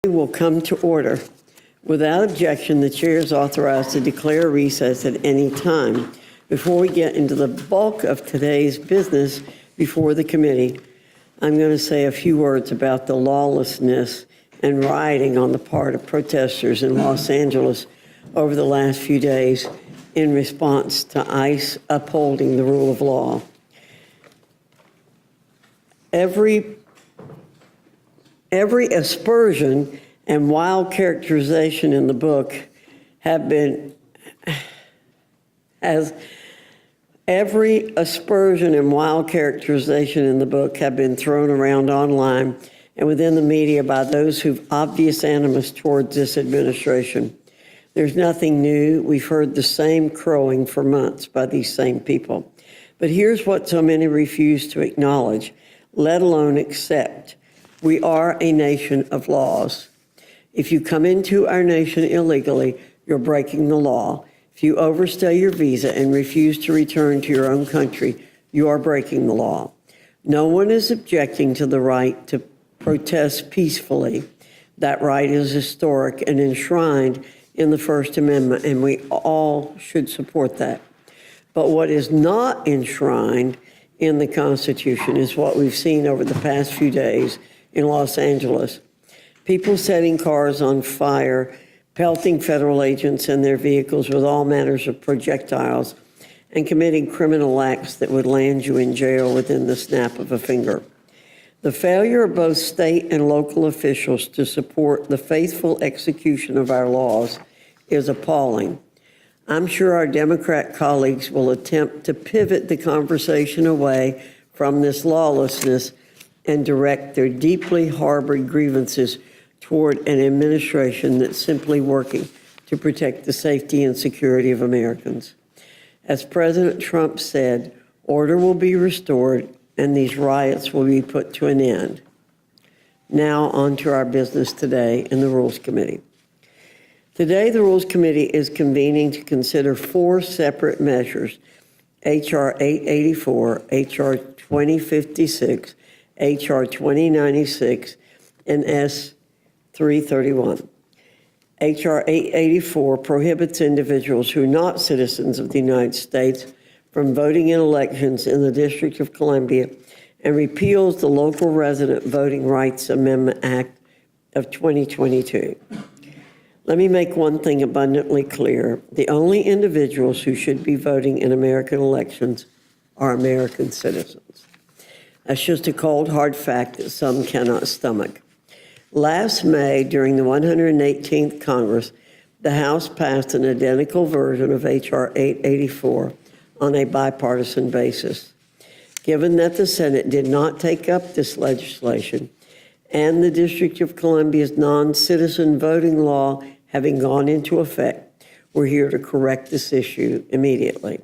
Will come to order. Without objection, the chair is authorized to declare recess at any time. Before we get into the bulk of today's business before the committee, I'm going to say a few words about the lawlessness and rioting on the part of protesters in Los Angeles over the last few days in response to ICE upholding the rule of law. Every aspersion and wild characterization in the book every aspersion and wild characterization in the book have been thrown around online and within the media by those who've obvious animus towards this administration. There's nothing new. We've heard the same crowing for months by these same people. But here's what so many refuse to acknowledge, let alone accept. We are a nation of laws. If you come into our nation illegally, you're breaking the law. If you overstay your visa and refuse to return to your own country, you are breaking the law. No one is objecting to the right to protest peacefully. That right is historic and enshrined in the First Amendment, and we all should support that. But what is not enshrined in the Constitution is what we've seen over the past few days in Los Angeles. People setting cars on fire, pelting federal agents and their vehicles with all manners of projectiles, and committing criminal acts that would land you in jail within the snap of a finger. The failure of both state and local officials to support the faithful execution of our laws is appalling. I'm sure our Democrat colleagues will attempt to pivot the conversation away from this lawlessness and direct their deeply harbored grievances toward an administration that's simply working to protect the safety and security of Americans. As President Trump said, order will be restored and these riots will be put to an end. Now on to our business today in the Rules Committee. Today, the Rules Committee is convening to consider 4 separate measures: H.R. 884, H.R. 2056, H.R. 2096, and S. 331. H.R. 884 prohibits individuals who are not citizens of the United States from voting in elections in the District of Columbia and repeals the Local Resident Voting Rights Amendment Act of 2022. Let me make one thing abundantly clear. The only individuals who should be voting in American elections are American citizens. That's just a cold, hard fact that some cannot stomach. Last May, during the 118th Congress, the House passed an identical version of H.R. 884 on a bipartisan basis. Given that the Senate did not take up this legislation and the District of Columbia's non-citizen voting law having gone into effect, we're here to correct this issue immediately.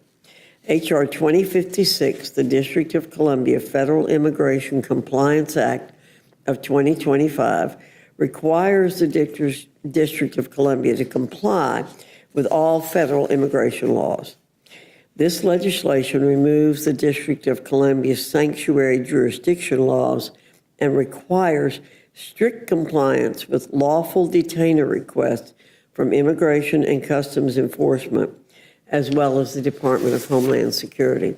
H.R. 2056, the District of Columbia Federal Immigration Compliance Act of 2025, requires the District of Columbia to comply with all federal immigration laws. This legislation removes the District of Columbia's sanctuary jurisdiction laws and requires strict compliance with lawful detainer requests from Immigration and Customs Enforcement, as well as the Department of Homeland Security.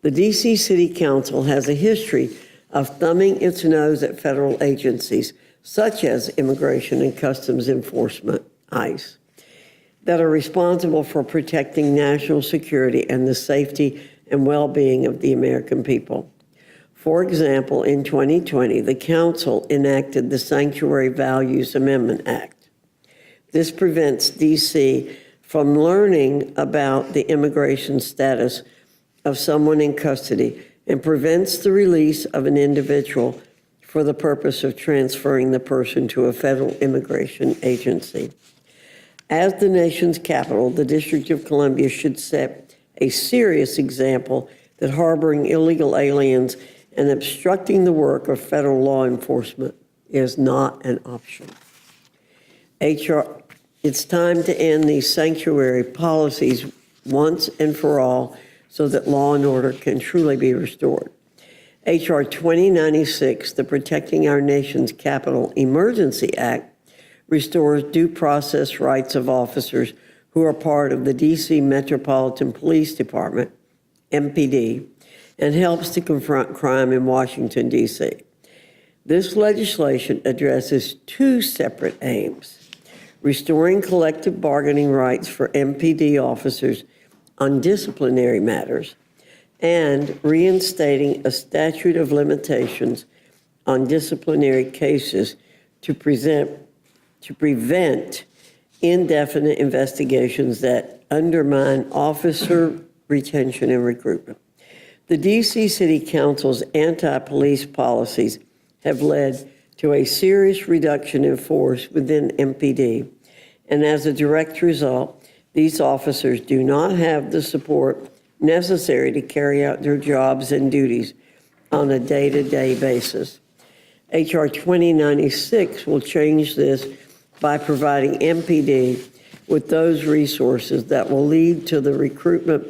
The D.C. City Council has a history of thumbing its nose at federal agencies, such as Immigration and Customs Enforcement, ICE, that are responsible for protecting national security and the safety and well-being of the American people. For example, in 2020, the Council enacted the Sanctuary Values Amendment Act. This prevents D.C. from learning about the immigration status of someone in custody and prevents the release of an individual for the purpose of transferring the person to a federal immigration agency. As the nation's capital, the District of Columbia should set a serious example that harboring illegal aliens and obstructing the work of federal law enforcement is not an option. It's time to end these sanctuary policies once and for all so that law and order can truly be restored. H.R. 2096, the Protecting Our Nation's Capital Emergency Act, restores due process rights of officers who are part of the D.C. Metropolitan Police Department, MPD, and helps to confront crime in Washington, D.C. This legislation addresses two separate aims: restoring collective bargaining rights for MPD officers on disciplinary matters, and reinstating a statute of limitations on disciplinary cases to prevent indefinite investigations that undermine officer retention and recruitment. The D.C. City Council's anti-police policies have led to a serious reduction in force within MPD, and as a direct result, these officers do not have the support necessary to carry out their jobs and duties on a day-to-day basis. H.R. 2096 will change this by providing MPD with those resources that will lead to the recruitment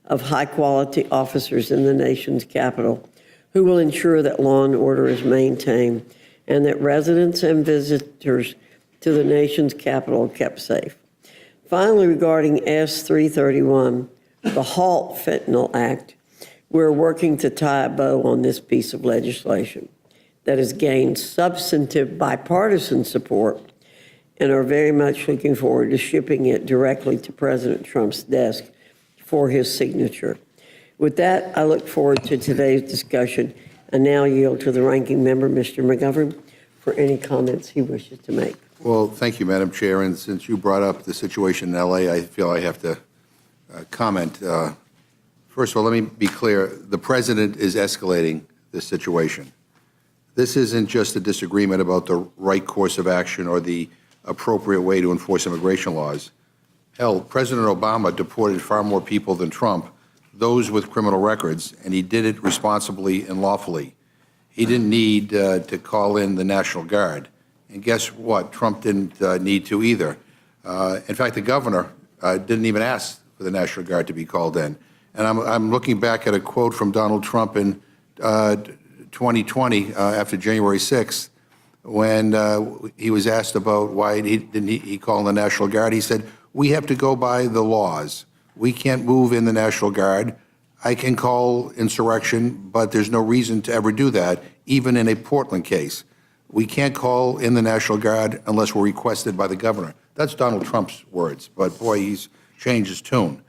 of high-quality officers in the nation's capital who will ensure that law and order is maintained and that residents and visitors to the nation's capital are kept safe. Finally, regarding S. 331, the Halt Fentanyl Act, we're working to tie a bow on this piece of legislation that has gained substantive bipartisan support, and are very much looking forward to shipping it directly to President Trump's desk for his signature. With that, I look forward to today's discussion and now yield to the ranking member, Mr. McGovern, for any comments he wishes to make. Well, thank you, Madam Chair. And since you brought up the situation in L.A., I feel I have to comment. First of all, let me be clear. The President is escalating this situation. This isn't just a disagreement about the right course of action or the appropriate way to enforce immigration laws. Hell, President Obama deported far more people than Trump, those with criminal records, and he did it responsibly and lawfully. He didn't need to call in the National Guard. And guess what? Trump didn't need to either. In fact, the governor didn't even ask for the National Guard to be called in. And I'm looking back at a quote from Donald Trump in 2020 after January 6th, when he was asked about why didn't he call in the National Guard. He said, "We have to go by the laws. We can't move in the National Guard. I can call insurrection, but there's no reason to ever do that, even in a Portland case. We can't call in the National Guard unless we're requested by the governor." That's Donald Trump's words, but boy, he's changed his tune.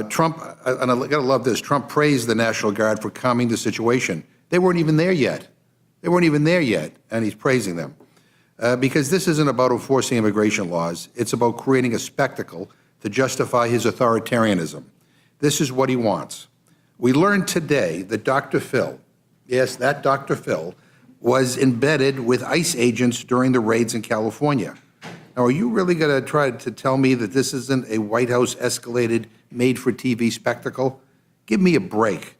Trump, and I gotta love this, Trump praised the National Guard for calming the situation. They weren't even there yet. They weren't even there yet, and he's praising them. Because this isn't about enforcing immigration laws. It's about creating a spectacle to justify his authoritarianism. This is what he wants. We learned today that Dr. Phil, yes, that Dr. Phil, was embedded with ICE agents during the raids in California. Now, are you really going to try to tell me that this isn't a White House escalated, made-for-TV spectacle? Give me a break.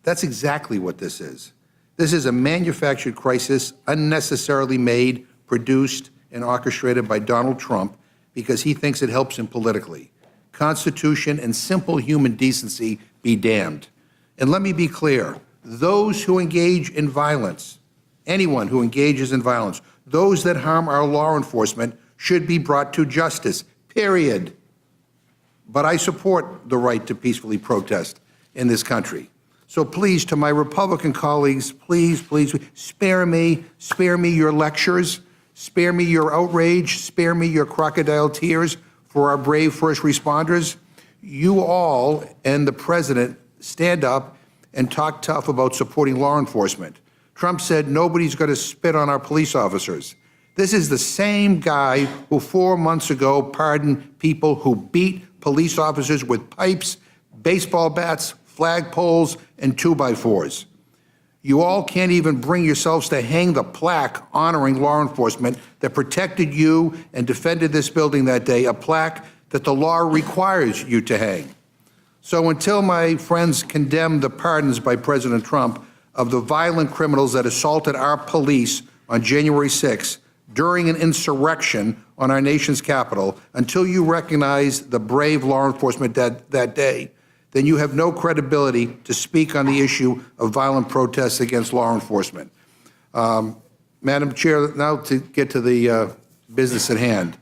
That's exactly what this is. This is a manufactured crisis, unnecessarily made, produced, and orchestrated by Donald Trump because he thinks it helps him politically. Constitution and simple human decency be damned. And let me be clear, those who engage in violence, anyone who engages in violence, those that harm our law enforcement should be brought to justice, period. But I support the right to peacefully protest in this country. So please, to my Republican colleagues, please, please, spare me your lectures, spare me your outrage, spare me your crocodile tears for our brave first responders. You all and the President stand up and talk tough about supporting law enforcement. Trump said nobody's going to spit on our police officers. This is the same guy who 4 months ago pardoned people who beat police officers with pipes, baseball bats, flagpoles, and 2x4s. You all can't even bring yourselves to hang the plaque honoring law enforcement that protected you and defended this building that day, a plaque that the law requires you to hang. So until my friends condemn the pardons by President Trump of the violent criminals that assaulted our police on January 6th during an insurrection on our nation's capital, until you recognize the brave law enforcement that day, then you have no credibility to speak on the issue of violent protests against law enforcement. Madam Chair, now to get to the business at hand.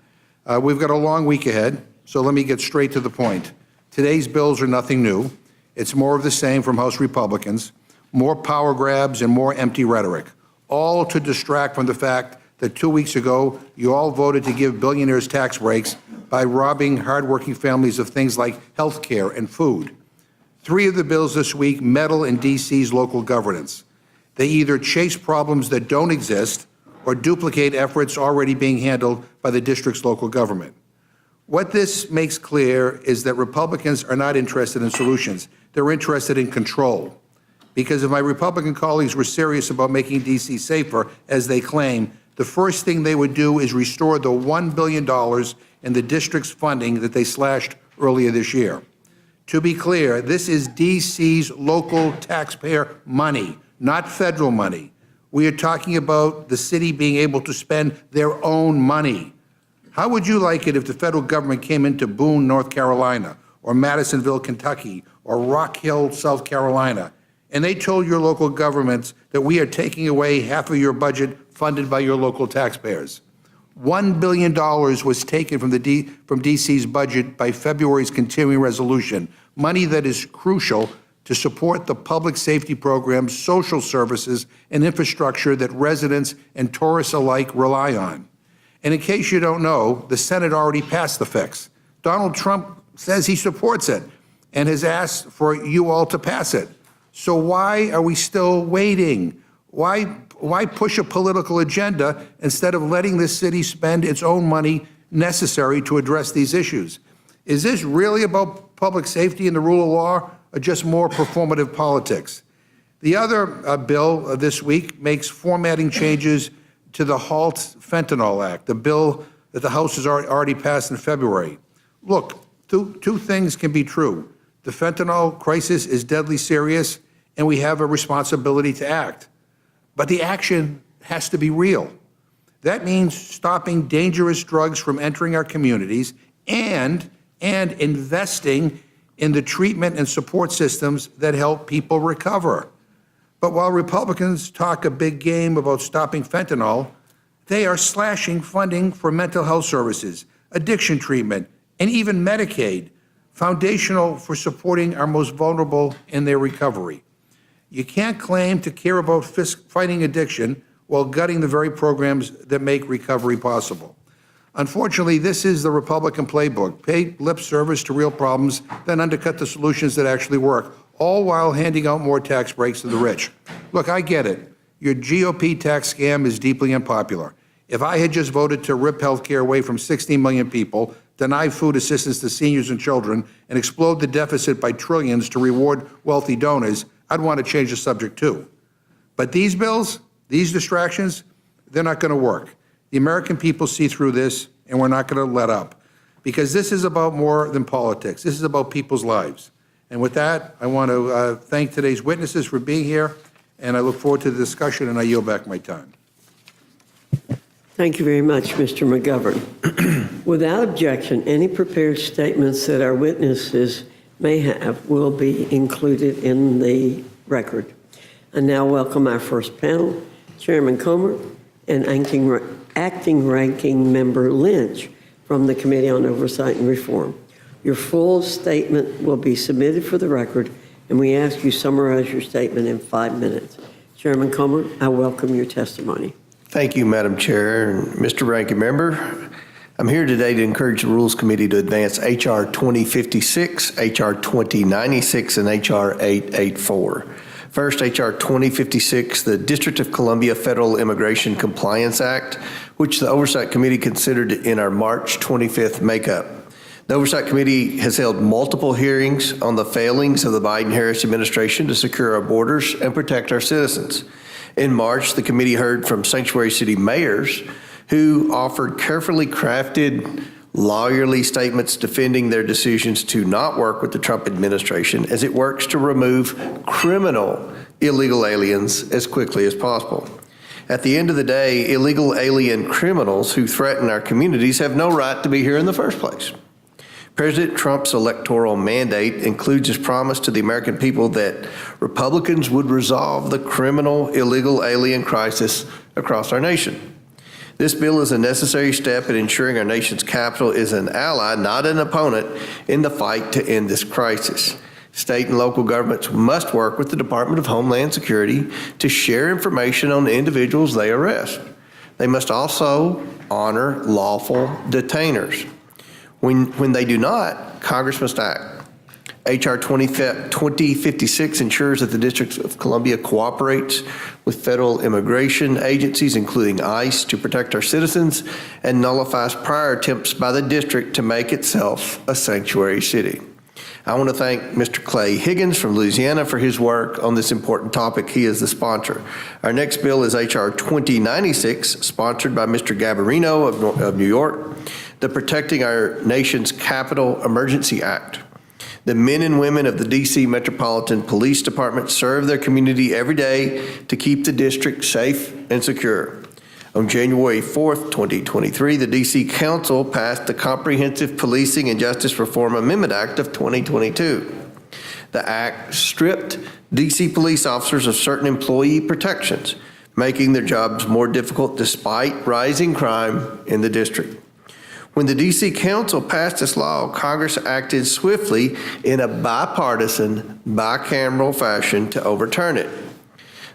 We've got a long week ahead, so let me get straight to the point. Today's bills are nothing new. It's more of the same from House Republicans, more power grabs and more empty rhetoric, all to distract from the fact that 2 weeks ago, you all voted to give billionaires tax breaks by robbing hardworking families of things like health care and food. 3 of the bills this week meddle in D.C.'s local governance. They either chase problems that don't exist or duplicate efforts already being handled by the district's local government. What this makes clear is that Republicans are not interested in solutions. They're interested in control. Because if my Republican colleagues were serious about making D.C. safer, as they claim, the first thing they would do is restore the $1 billion in the district's funding that they slashed earlier this year. To be clear, this is D.C.'s local taxpayer money, not federal money. We are talking about the city being able to spend their own money. How would you like it if the federal government came into Boone, North Carolina, or Madisonville, Kentucky, or Rock Hill, South Carolina, and they told your local governments that we are taking away half of your budget funded by your local taxpayers? $1 billion was taken from D.C.'s budget by February's continuing resolution, money that is crucial to support the public safety programs, social services, and infrastructure that residents and tourists alike rely on. And in case you don't know, the Senate already passed the fix. Donald Trump says he supports it and has asked for you all to pass it. So why are we still waiting? Why push a political agenda instead of letting this city spend its own money necessary to address these issues? Is this really about public safety and the rule of law, or just more performative politics? The other bill this week makes formatting changes to the Halt Fentanyl Act, the bill that the House has already passed in February. Look, two things can be true. The fentanyl crisis is deadly serious, and we have a responsibility to act. But the action has to be real. That means stopping dangerous drugs from entering our communities and investing in the treatment and support systems that help people recover. But while Republicans talk a big game about stopping fentanyl, they are slashing funding for mental health services, addiction treatment, and even Medicaid, foundational for supporting our most vulnerable in their recovery. You can't claim to care about fighting addiction while gutting the very programs that make recovery possible. Unfortunately, this is the Republican playbook: pay lip service to real problems, then undercut the solutions that actually work, all while handing out more tax breaks to the rich. Look, I get it. Your GOP tax scam is deeply unpopular. If I had just voted to rip health care away from 16 million people, deny food assistance to seniors and children, and explode the deficit by trillions to reward wealthy donors, I'd want to change the subject too. But these bills, these distractions, they're not going to work. The American people see through this, and we're not going to let up. Because this is about more than politics. This is about people's lives. And with that, I want to thank today's witnesses for being here, and I look forward to the discussion, and I yield back my time. Thank you very much, Mr. McGovern. Without objection, any prepared statements that our witnesses may have will be included in the record. I now welcome our first panel, Chairman Comer and Acting Ranking Member Lynch from the Committee on Oversight and Reform. Your full statement will be submitted for the record, and we ask you summarize your statement in 5 minutes. Chairman Comer, I welcome your testimony. Thank you, Madam Chair and Mr. Ranking Member. I'm here today to encourage the Rules Committee to advance H.R. 2056, H.R. 2096, and H.R. 884. First, H.R. 2056, the District of Columbia Federal Immigration Compliance Act, which the Oversight Committee considered in our March 25th makeup. The Oversight Committee has held multiple hearings on the failings of the Biden-Harris administration to secure our borders and protect our citizens. In March, the committee heard from sanctuary city mayors who offered carefully crafted, lawyerly statements defending their decisions to not work with the Trump administration as it works to remove criminal illegal aliens as quickly as possible. At the end of the day, illegal alien criminals who threaten our communities have no right to be here in the first place. President Trump's electoral mandate includes his promise to the American people that Republicans would resolve the criminal illegal alien crisis across our nation. This bill is a necessary step in ensuring our nation's capital is an ally, not an opponent, in the fight to end this crisis. State and local governments must work with the Department of Homeland Security to share information on the individuals they arrest. They must also honor lawful detainers. When they do not, Congress must act. H.R. 2056 ensures that the District of Columbia cooperates with federal immigration agencies, including ICE, to protect our citizens and nullifies prior attempts by the district to make itself a sanctuary city. I want to thank Mr. Clay Higgins from Louisiana for his work on this important topic. He is the sponsor. Our next bill is H.R. 2096, sponsored by Mr. Gabarino of New York, the Protecting Our Nation's Capital Emergency Act. The men and women of the D.C. Metropolitan Police Department serve their community every day to keep the district safe and secure. On January 4th, 2023, the D.C. Council passed the Comprehensive Policing and Justice Reform Amendment Act of 2022. The act stripped D.C. police officers of certain employee protections, making their jobs more difficult despite rising crime in the district. When the D.C. Council passed this law, Congress acted swiftly in a bipartisan, bicameral fashion to overturn it.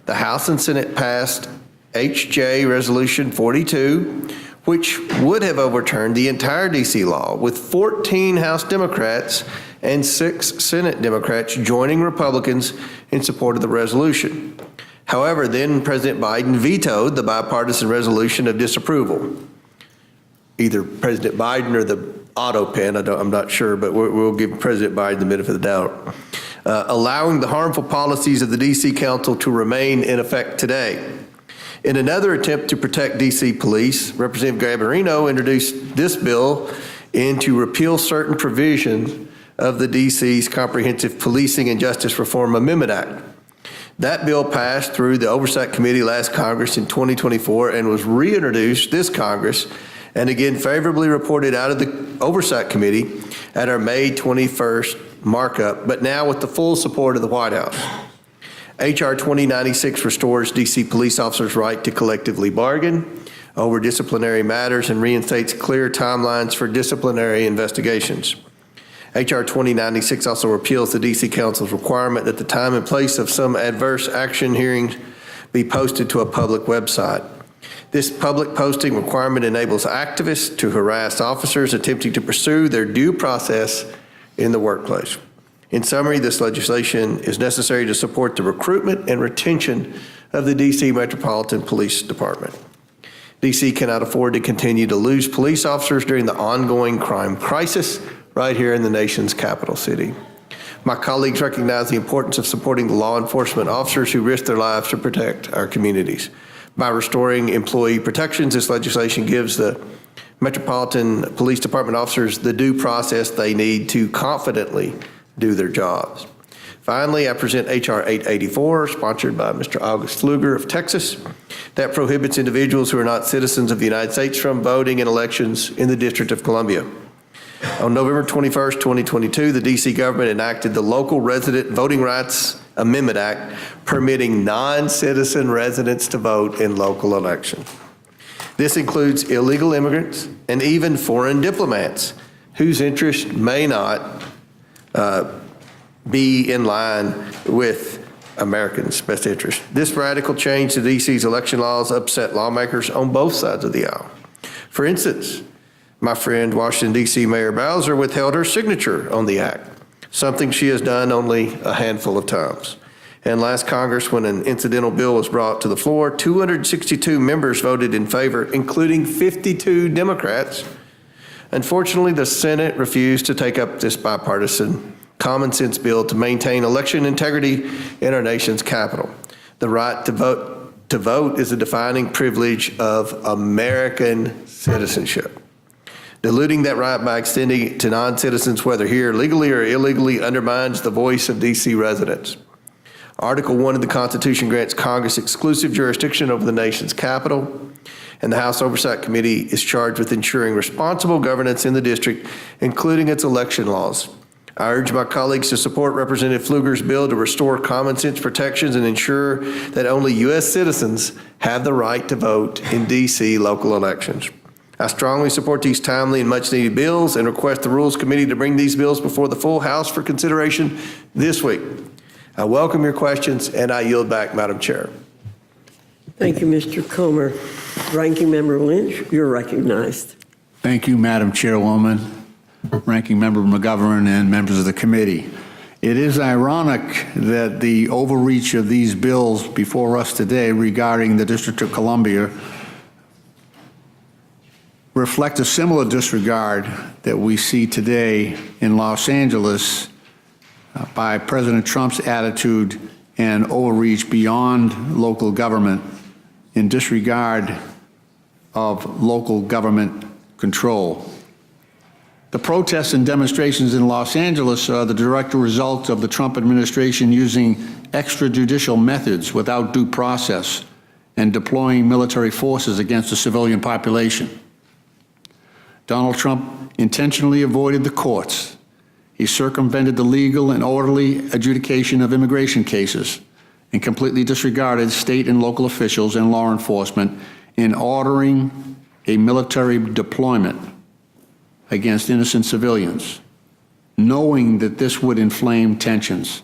The House and Senate passed H.J. Resolution 42, which would have overturned the entire D.C. law, with 14 House Democrats and 6 Senate Democrats joining Republicans in support of the resolution. However, then President Biden vetoed the bipartisan resolution of disapproval. Either President Biden or the auto pen, I'm not sure, but we'll give President Biden the benefit of the doubt, allowing the harmful policies of the D.C. Council to remain in effect today. In another attempt to protect D.C. police, Representative Gabarino introduced this bill to repeal certain provisions of the D.C.'s Comprehensive Policing and Justice Reform Amendment Act. That bill passed through the Oversight Committee last Congress in 2024 and was reintroduced this Congress and again favorably reported out of the Oversight Committee at our May 21st markup, but now with the full support of the White House. H.R. 2096 restores D.C. police officers' right to collectively bargain over disciplinary matters and reinstates clear timelines for disciplinary investigations. H.R. 2096 also repeals the D.C. Council's requirement that the time and place of some adverse action hearings be posted to a public website. This public posting requirement enables activists to harass officers attempting to pursue their due process in the workplace. In summary, this legislation is necessary to support the recruitment and retention of the D.C. Metropolitan Police Department. D.C. cannot afford to continue to lose police officers during the ongoing crime crisis right here in the nation's capital city. My colleagues recognize the importance of supporting the law enforcement officers who risk their lives to protect our communities. By restoring employee protections, this legislation gives the Metropolitan Police Department officers the due process they need to confidently do their jobs. Finally, I present H.R. 884, sponsored by Mr. August Pfluger of Texas, that prohibits individuals who are not citizens of the United States from voting in elections in the District of Columbia. On November 21st, 2022, the D.C. government enacted the Local Resident Voting Rights Amendment Act, permitting non-citizen residents to vote in local elections. This includes illegal immigrants and even foreign diplomats whose interests may not be in line with Americans' best interest. This radical change to D.C.'s election laws upset lawmakers on both sides of the aisle. For instance, my friend Washington, D.C. Mayor Bowser withheld her signature on the act, something she has done only a handful of times. And last Congress, when an incidental bill was brought to the floor, 262 members voted in favor, including 52 Democrats. Unfortunately, the Senate refused to take up this bipartisan common sense bill to maintain election integrity in our nation's capital. The right to vote is a defining privilege of American citizenship. Diluting that right by extending it to non-citizens, whether here legally or illegally, undermines the voice of D.C. residents. Article 1 of the Constitution grants Congress exclusive jurisdiction over the nation's capital, and the House Oversight Committee is charged with ensuring responsible governance in the district, including its election laws. I urge my colleagues to support Representative Pfluger's bill to restore common sense protections and ensure that only U.S. citizens have the right to vote in D.C. local elections. I strongly support these timely and much-needed bills and request the Rules Committee to bring these bills before the full House for consideration this week. I welcome your questions, and I yield back, Madam Chair. Thank you, Mr. Comer. Ranking Member Lynch, you're recognized. Thank you, Madam Chairwoman, Ranking Member McGovern, and members of the committee. It is ironic that the overreach of these bills before us today regarding the District of Columbia reflect a similar disregard that we see today in Los Angeles by President Trump's attitude and overreach beyond local government in disregard of local government control. The protests and demonstrations in Los Angeles are the direct result of the Trump administration using extrajudicial methods without due process and deploying military forces against the civilian population. Donald Trump intentionally avoided the courts. He circumvented the legal and orderly adjudication of immigration cases and completely disregarded state and local officials and law enforcement in ordering a military deployment against innocent civilians, knowing that this would inflame tensions.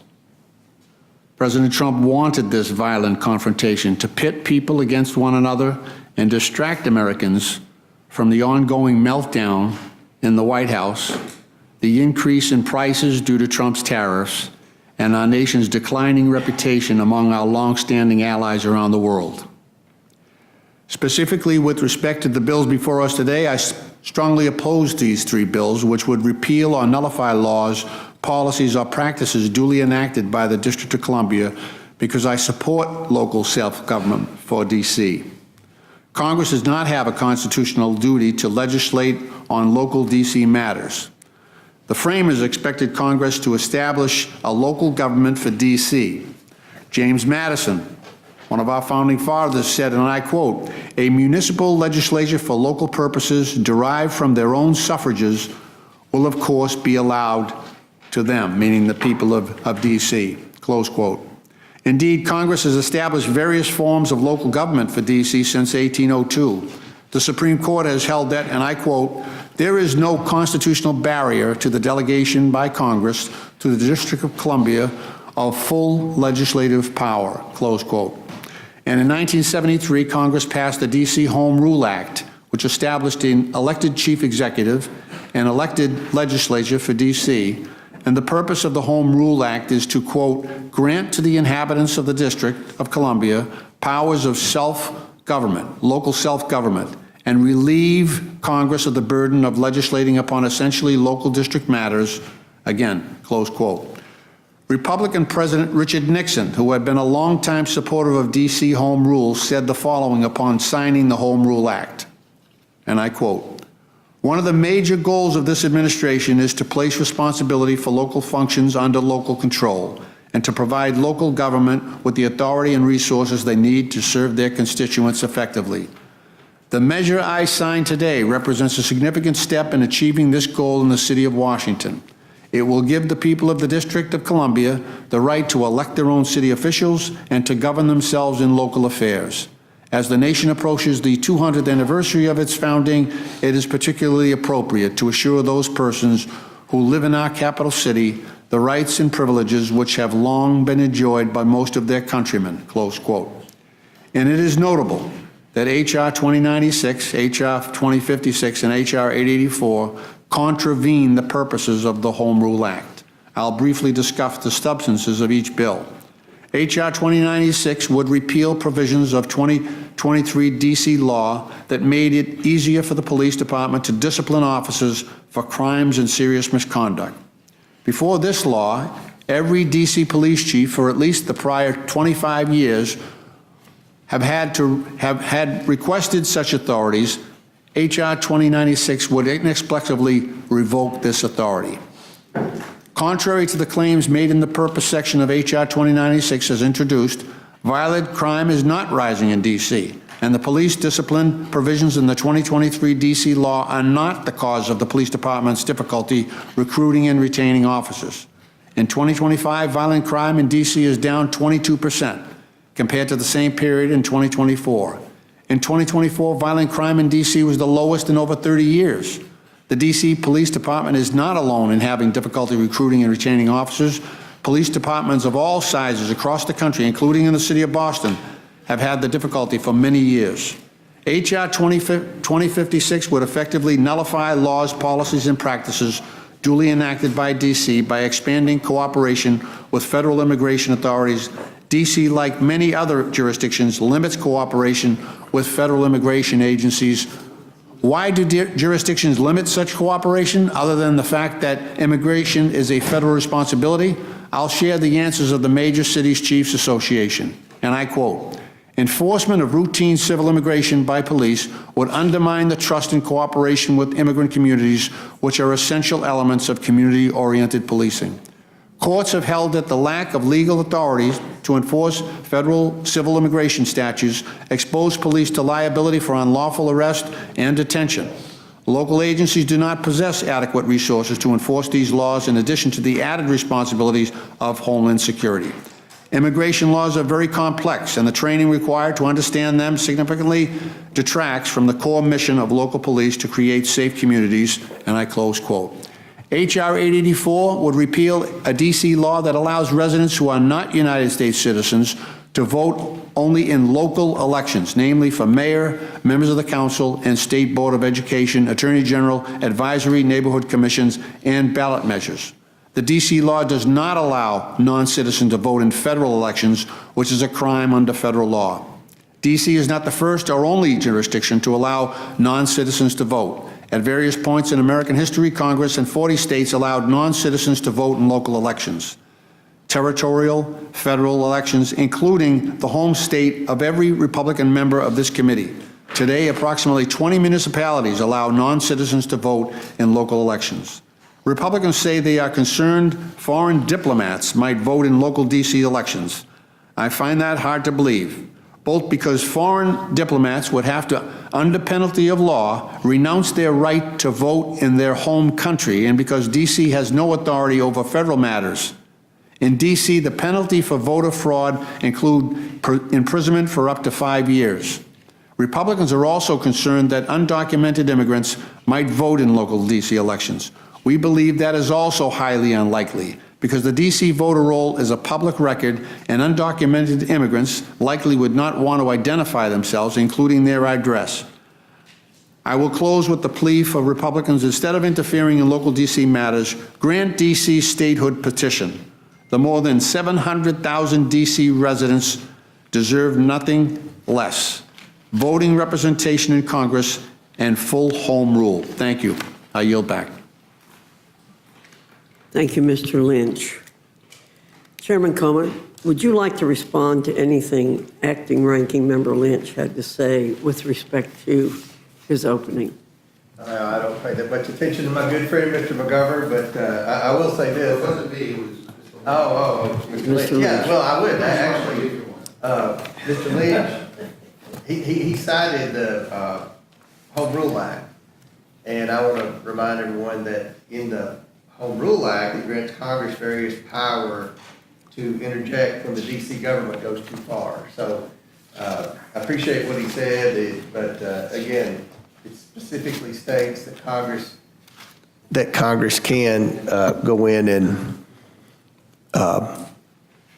President Trump wanted this violent confrontation to pit people against one another and distract Americans from the ongoing meltdown in the White House, the increase in prices due to Trump's tariffs, and our nation's declining reputation among our longstanding allies around the world. Specifically, with respect to the bills before us today, I strongly oppose these three bills, which would repeal or nullify laws, policies, or practices duly enacted by the District of Columbia, because I support local self-government for D.C. Congress does not have a constitutional duty to legislate on local D.C. matters. The framers expected Congress to establish a local government for D.C. James Madison, one of our founding fathers, said, and I quote, "A municipal legislature for local purposes derived from their own suffrages will of course be allowed to them," meaning the people of D.C., close quote. Indeed, Congress has established various forms of local government for D.C. since 1802. The Supreme Court has held that, and I quote, "There is no constitutional barrier to the delegation by Congress to the District of Columbia of full legislative power," close quote. And in 1973, Congress passed the D.C. Home Rule Act, which established an elected chief executive and elected legislature for D.C., and the purpose of the Home Rule Act is to, quote, "grant to the inhabitants of the District of Columbia powers of self-government, local self-government, and relieve Congress of the burden of legislating upon essentially local district matters," again, close quote. Republican President Richard Nixon, who had been a longtime supporter of D.C. Home Rule, said the following upon signing the Home Rule Act, and I quote, "One of the major goals of this administration is to place responsibility for local functions under local control and to provide local government with the authority and resources they need to serve their constituents effectively. The measure I sign today represents a significant step in achieving this goal in the city of Washington. It will give the people of the District of Columbia the right to elect their own city officials and to govern themselves in local affairs. As the nation approaches the 200th anniversary of its founding, it is particularly appropriate to assure those persons who live in our capital city the rights and privileges which have long been enjoyed by most of their countrymen," close quote. And it is notable that H.R. 2096, H.R. 2056, and H.R. 884 contravene the purposes of the Home Rule Act. I'll briefly discuss the substances of each bill. H.R. 2096 would repeal provisions of 2023 D.C. law that made it easier for the police department to discipline officers for crimes and serious misconduct. Before this law, every D.C. police chief for at least the prior 25 years have had requested such authorities. H.R. 2096 would inexplicably revoke this authority. Contrary to the claims made in the purpose section of H.R. 2096 as introduced, violent crime is not rising in D.C. and the police discipline provisions in the 2023 D.C. law are not the cause of the police department's difficulty recruiting and retaining officers. In 2025, violent crime in D.C. is down 22% compared to the same period in 2024. In 2024, violent crime in D.C. was the lowest in over 30 years. The D.C. Police Department is not alone in having difficulty recruiting and retaining officers. Police departments of all sizes across the country, including in the city of Boston, have had the difficulty for many years. H.R. 2056 would effectively nullify laws, policies, and practices duly enacted by D.C. by expanding cooperation with federal immigration authorities. D.C., like many other jurisdictions, limits cooperation with federal immigration agencies. Why do jurisdictions limit such cooperation, other than the fact that immigration is a federal responsibility? I'll share the answers of the Major Cities Chiefs Association, and I quote, "Enforcement of routine civil immigration by police would undermine the trust and cooperation with immigrant communities, which are essential elements of community-oriented policing. Courts have held that the lack of legal authorities to enforce federal civil immigration statutes expose police to liability for unlawful arrest and detention. Local agencies do not possess adequate resources to enforce these laws, in addition to the added responsibilities of Homeland Security. Immigration laws are very complex, and the training required to understand them significantly detracts from the core mission of local police to create safe communities," and I close quote. H.R. 884 would repeal a D.C. law that allows residents who are not United States citizens to vote only in local elections, namely for mayor, members of the council, and state board of education, attorney general, advisory neighborhood commissions, and ballot measures. The D.C. law does not allow non-citizens to vote in federal elections, which is a crime under federal law. D.C. is not the first or only jurisdiction to allow non-citizens to vote. At various points in American history, Congress and 40 states allowed non-citizens to vote in local elections. Territorial, federal elections, including the home state of every Republican member of this committee. Today, approximately 20 municipalities allow non-citizens to vote in local elections. Republicans say they are concerned foreign diplomats might vote in local D.C. elections. I find that hard to believe, both because foreign diplomats would have to, under penalty of law, renounce their right to vote in their home country, and because D.C. has no authority over federal matters. In D.C., the penalty for voter fraud include imprisonment for up to 5 years. Republicans are also concerned that undocumented immigrants might vote in local D.C. elections. We believe that is also highly unlikely, because the D.C. voter roll is a public record, and undocumented immigrants likely would not want to identify themselves, including their address. I will close with the plea for Republicans: instead of interfering in local D.C. matters, grant D.C. statehood petition. The more than 700,000 D.C. residents deserve nothing less. Voting representation in Congress and full home rule. Thank you. I yield back. Thank you, Mr. Lynch. Chairman Comer, would you like to respond to anything Acting Ranking Member Lynch had to say with respect to his opening? I don't pay that much attention to my good friend, Mr. McGovern, but I will say this. It wasn't me, it was Mr. Mr. Lynch. Yeah, well, I would, actually. Mr. Lynch, he cited the Home Rule Act, and I want to remind everyone that in the Home Rule Act, it grants Congress various power to interject when the D.C. government goes too far. So I appreciate what he said, but again, it specifically states that Congress can go in and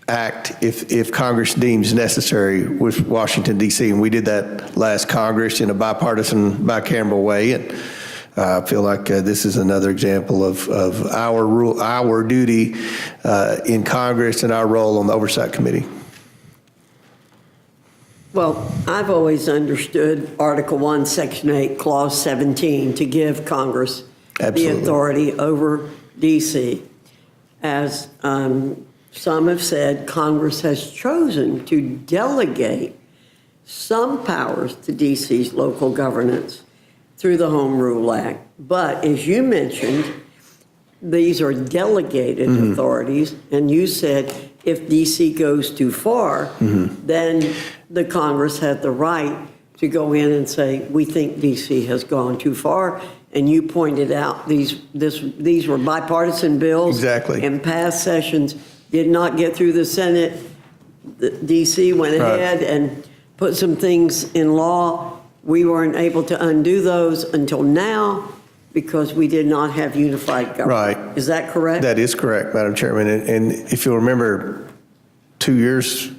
act if Congress deems necessary with Washington, D.C. And we did that last Congress in a bipartisan, bicameral way. And I feel like this is another example of our duty in Congress and our role on the Oversight Committee. Well, I've always understood Article 1, Section 8, Clause 17 to give Congress the authority over D.C. As some have said, Congress has chosen to delegate some powers to D.C.'s local governance through the Home Rule Act. But as you mentioned, these are delegated authorities, and you said if D.C. goes too far, then the Congress had the right to go in and say, we think DC has gone too far. And you pointed out these were bipartisan bills. Exactly. In past sessions, did not get through the Senate. The DC went ahead and put some things in law. We weren't able to undo those until now because we did not have unified government. Right. Is that correct? That is correct, Madam Chairman. And if you'll remember, 2 years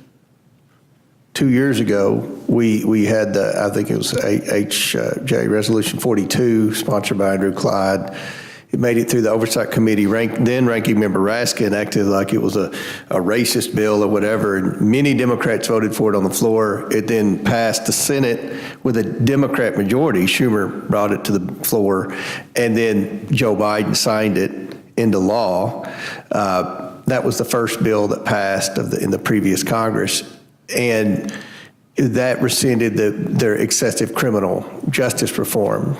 ago, we had the, I think it was HJ Resolution 42, sponsored by Andrew Clyde. It made it through the Oversight Committee. Then Ranking Member Raskin acted like it was a racist bill or whatever, and many Democrats voted for it on the floor. It then passed the Senate with a Democrat majority. Schumer brought it to the floor, and then Joe Biden signed it into law. That was the first bill that passed in the previous Congress, and that rescinded their excessive criminal justice reform.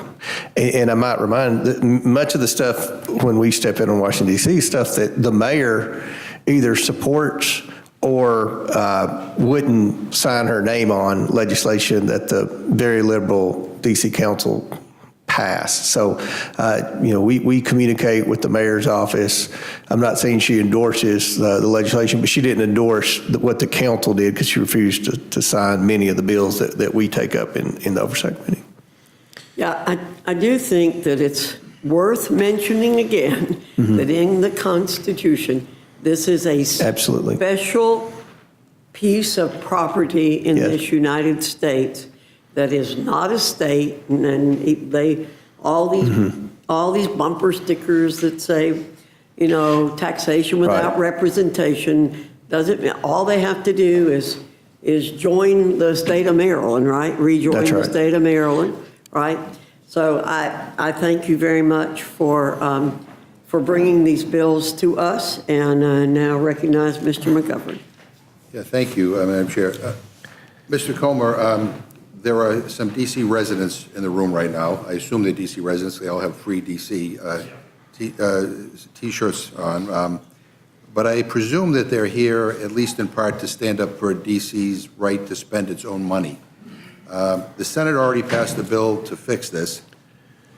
And I might remind that much of the stuff when we step in Washington, D.C., stuff that the mayor either supports or wouldn't sign her name on legislation that the very liberal D.C. Council passed. So, we communicate with the mayor's office. I'm not saying she endorses the legislation, but she didn't endorse what the council did because she refused to sign many of the bills that we take up in the Oversight Committee. Yeah, I do think that it's worth mentioning again that in the Constitution, this is a Absolutely. special piece of property in Yes. this United States that is not a state, and they all these bumper stickers that say, taxation without Right. representation doesn't. All they have to do is join the state of Maryland, right? Rejoin That's the right. state of Maryland, right? So I thank you very much for bringing these bills to us, and now recognize Mr. McGovern. Yeah, thank you, Madam Chair. Mr. Comer, there are some D.C. residents in the room right now. I assume they're D.C. residents. They all have free D.C. T-shirts on. But I presume that they're here, at least in part, to stand up for D.C.'s right to spend its own money. The Senate already passed a bill to fix this.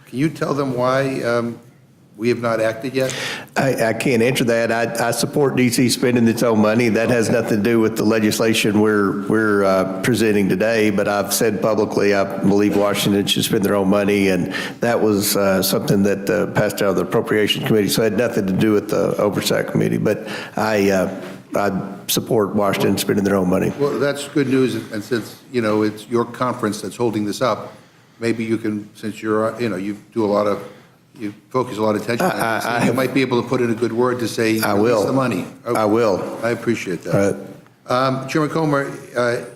Can you tell them why we have not acted yet? I can't answer that. I support D.C. spending its own money. That has nothing to do with the legislation we're presenting today, but I've said publicly I believe Washington should spend their own money, and that was something that passed out of the Appropriations Committee, so it had nothing to do with the Oversight Committee. But I support Washington spending their own money. Well, that's good news, and since, it's your conference that's holding this up, maybe you can, since you're, you focus a lot of attention on it, you might be able to put in a good word to say, I will. release the money. Okay. I will. I appreciate that. Chairman Comer,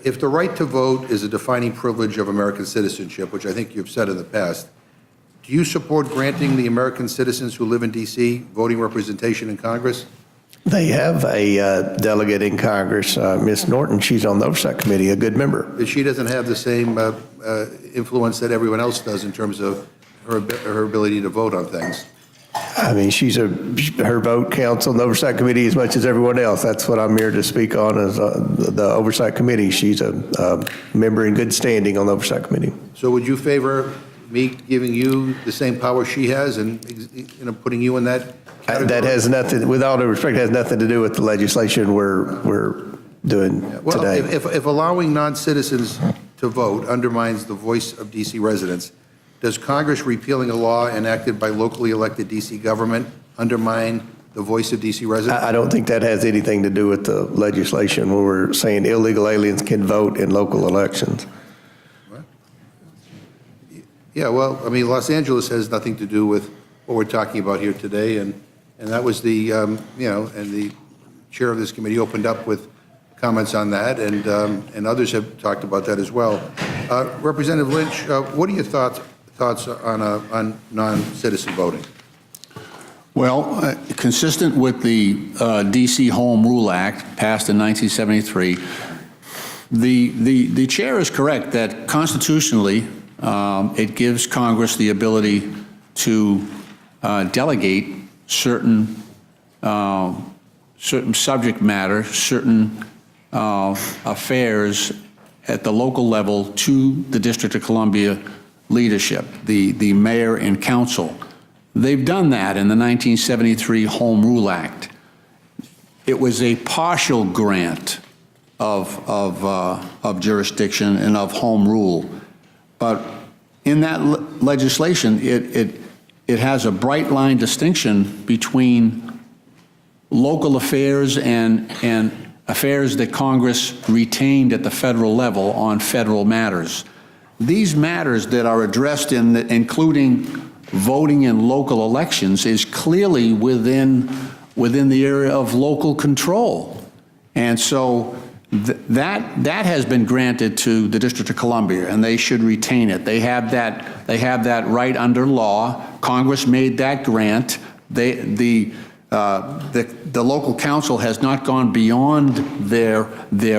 if the right to vote is a defining privilege of American citizenship, which I think you've said in the past, do you support granting the American citizens who live in D.C. voting representation in Congress? They have a delegate in Congress, Ms. Norton. She's on the Oversight Committee, a good member. But she doesn't have the same influence that everyone else does in terms of her ability to vote on things. I mean, her vote counts on the Oversight Committee as much as everyone else. That's what I'm here to speak on as the Oversight Committee. She's a member in good standing on the Oversight Committee. So would you favor me giving you the same power she has and putting you in that category? That has nothing, with all due respect, has nothing to do with the legislation we're doing today. If allowing non-citizens to vote undermines the voice of D.C. residents, does Congress repealing a law enacted by locally elected D.C. government undermine the voice of D.C. residents? I don't think that has anything to do with the legislation where we're saying illegal aliens can vote in local elections. Yeah, well, I mean, Los Angeles has nothing to do with what we're talking about here today, and that was the, and the chair of this committee opened up with comments on that, and others have talked about that as well. Representative Lynch, what are your thoughts on non-citizen voting? Well, consistent with the D.C. Home Rule Act passed in 1973, the chair is correct that constitutionally it gives Congress the ability to delegate certain subject matter, certain affairs at the local level to the District of Columbia leadership, the mayor and council. They've done that in the 1973 Home Rule Act. It was a partial grant of jurisdiction and of home rule, but in that legislation, it has a bright line distinction between local affairs and affairs that Congress retained at the federal level on federal matters. These matters that are addressed including voting in local elections is clearly within the area of local control. And so that has been granted to the District of Columbia, and they should retain it. They have that right under law. Congress made that grant. The local council has not gone beyond their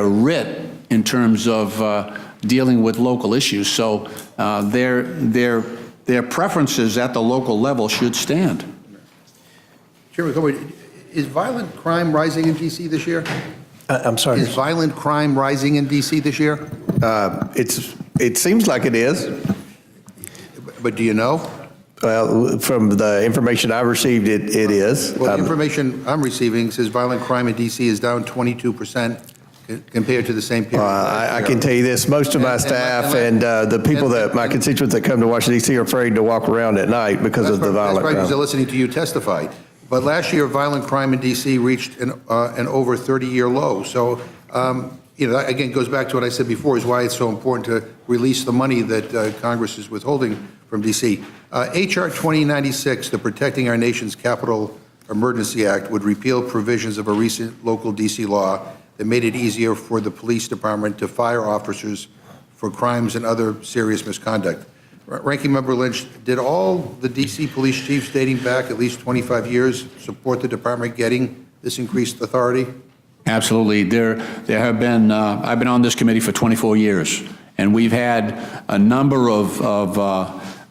writ in terms of dealing with local issues. So their preferences at the local level should stand. Chairman, is violent crime rising in D.C. this year? I'm sorry. Is violent crime rising in D.C. this year? It seems like it is. But do you know? Well, from the information I received, it is. Well, the information I'm receiving says violent crime in D.C. is down 22% compared to the same period. I can tell you this, most of my staff and the people my constituents that come to Washington, D.C. are afraid to walk around at night because of the violent crime. That's right, because they're crime. listening to you testify. But last year, violent crime in D.C. reached an over 30-year low. So, that again goes back to what I said before, is why it's so important to release the money that Congress is withholding from D.C. H.R. 2096, the Protecting Our Nation's Capital Emergency Act, would repeal provisions of a recent local D.C. law that made it easier for the police department to fire officers for crimes and other serious misconduct. Ranking Member Lynch, did all the D.C. police chiefs dating back at least 25 years support the department getting this increased authority? Absolutely. There have been, I've been on this committee for 24 years, and we've had a number of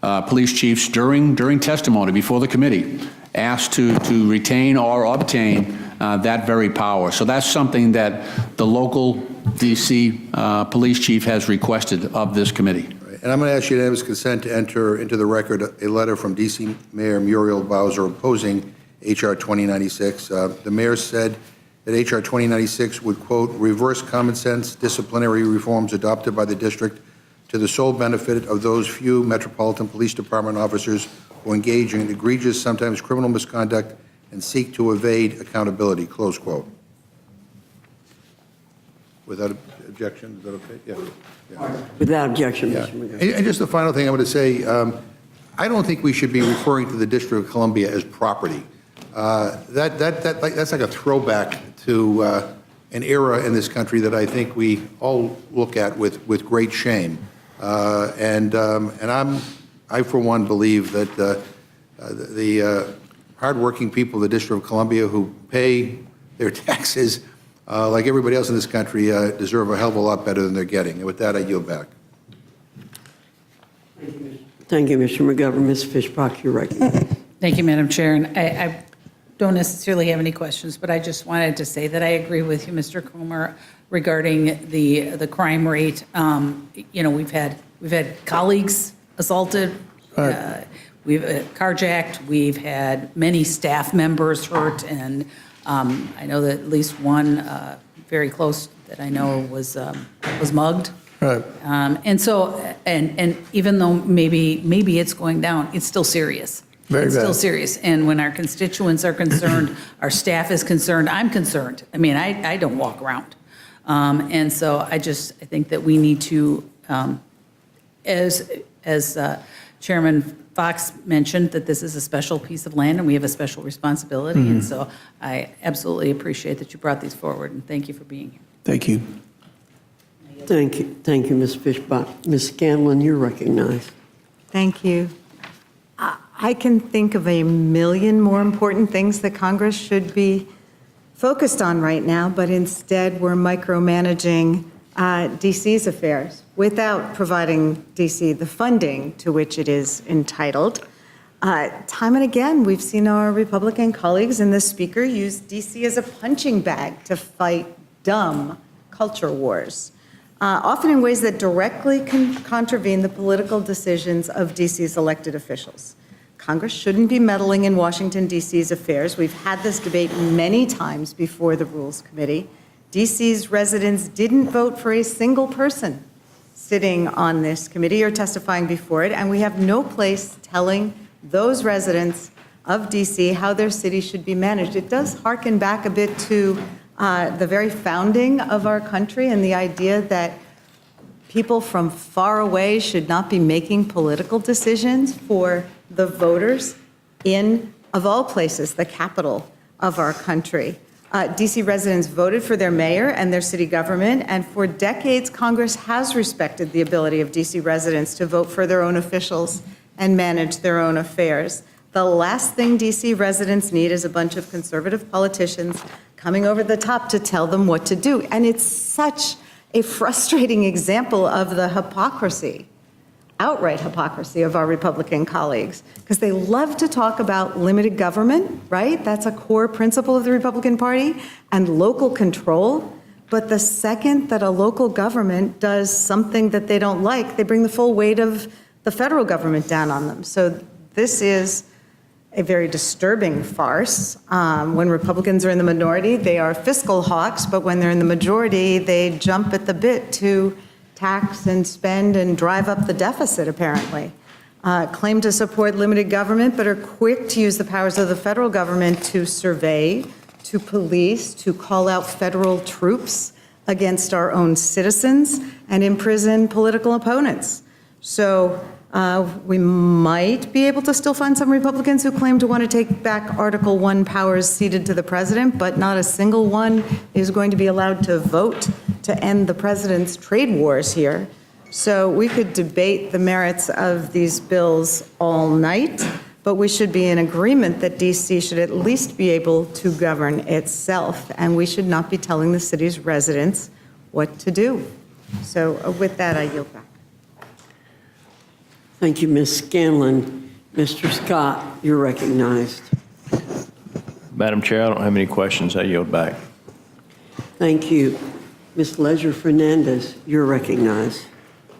police chiefs during testimony before the committee asked to retain or obtain that very power. So that's something that the local D.C. police chief has requested of this committee. And I'm going to ask unanimous consent to enter into the record a letter from D.C. Mayor Muriel Bowser opposing H.R. 2096. The mayor said that H.R. 2096 would, quote, reverse common sense disciplinary reforms adopted by the district to the sole benefit of those few Metropolitan Police Department officers who engage in egregious, sometimes criminal misconduct and seek to evade accountability, close quote. Without objection, is that okay? Yeah. Without objection, Yeah. Mr. McGovern. And just the final thing I want to say, I don't think we should be referring to the District of Columbia as property. That's like a throwback to an era in this country that I think we all look at with great shame. And I, for one, believe that the hardworking people of the District of Columbia who pay their taxes like everybody else in this country, deserve a hell of a lot better than they're getting. And with that, I yield back. Thank you, Mr. McGovern. Ms. Fishbach, you're recognized. Thank you, Madam Chair. And I don't necessarily have any questions, but I just wanted to say that I agree with you, Mr. Comer, regarding the crime rate. We've had colleagues assaulted, we've carjacked, we've had many staff members hurt, and I know that at least one very close that I know was mugged. Right. And so, and even though maybe it's going down, it's still serious. Very It's bad. still serious. And when our constituents are concerned, our staff is concerned, I'm concerned. I mean, I don't walk around. And so I think that we need to, as Chairman Fox mentioned, that this is a special piece of land and we have a special responsibility. Mm-hmm. And so I absolutely appreciate that you brought these forward, and thank you for being here. Thank you. Thank you, Ms. Fishbach. Ms. Scanlon, you're recognized. Thank you. I can think of a million more important things that Congress should be focused on right now, but instead we're micromanaging DC's affairs without providing DC the funding to which it is entitled. Time and again, we've seen our Republican colleagues and the Speaker use DC as a punching bag to fight dumb culture wars. often in ways that directly contravene the political decisions of DC's elected officials. Congress shouldn't be meddling in Washington, D.C.'s affairs. We've had this debate many times before the Rules Committee. D.C.'s residents didn't vote for a single person sitting on this committee or testifying before it, and we have no place telling those residents of D.C. how their city should be managed. It does harken back a bit to the very founding of our country and the idea that people from far away should not be making political decisions for the voters in, of all places, the capital of our country. DC residents voted for their mayor and their city government, and for decades, Congress has respected the ability of DC residents to vote for their own officials and manage their own affairs. The last thing DC residents need is a bunch of conservative politicians coming over the top to tell them what to do. And it's such a frustrating example of the hypocrisy, outright hypocrisy of our Republican colleagues, because they love to talk about limited government, right? That's a core principle of the Republican Party, and local control. But the second that a local government does something that they don't like, they bring the full weight of the federal government down on them. So this is a very disturbing farce. When Republicans are in the minority, they are fiscal hawks, but when they're in the majority, they jump at the bit to tax and spend and drive up the deficit, apparently. Claim to support limited government, but are quick to use the powers of the federal government to survey, to police, to call out federal troops against our own citizens and imprison political opponents. So we might be able to still find some Republicans who claim to want to take back Article 1 powers ceded to the president, but not a single one is going to be allowed to vote to end the president's trade wars here. So we could debate the merits of these bills all night, but we should be in agreement that DC should at least be able to govern itself, and we should not be telling the city's residents what to do. So with that, I yield back. Thank you, Ms. Scanlon. Mr. Scott, you're recognized. Madam Chair, I don't have any questions. I yield back. Thank you. Ms. Leisure Fernandez, you're recognized.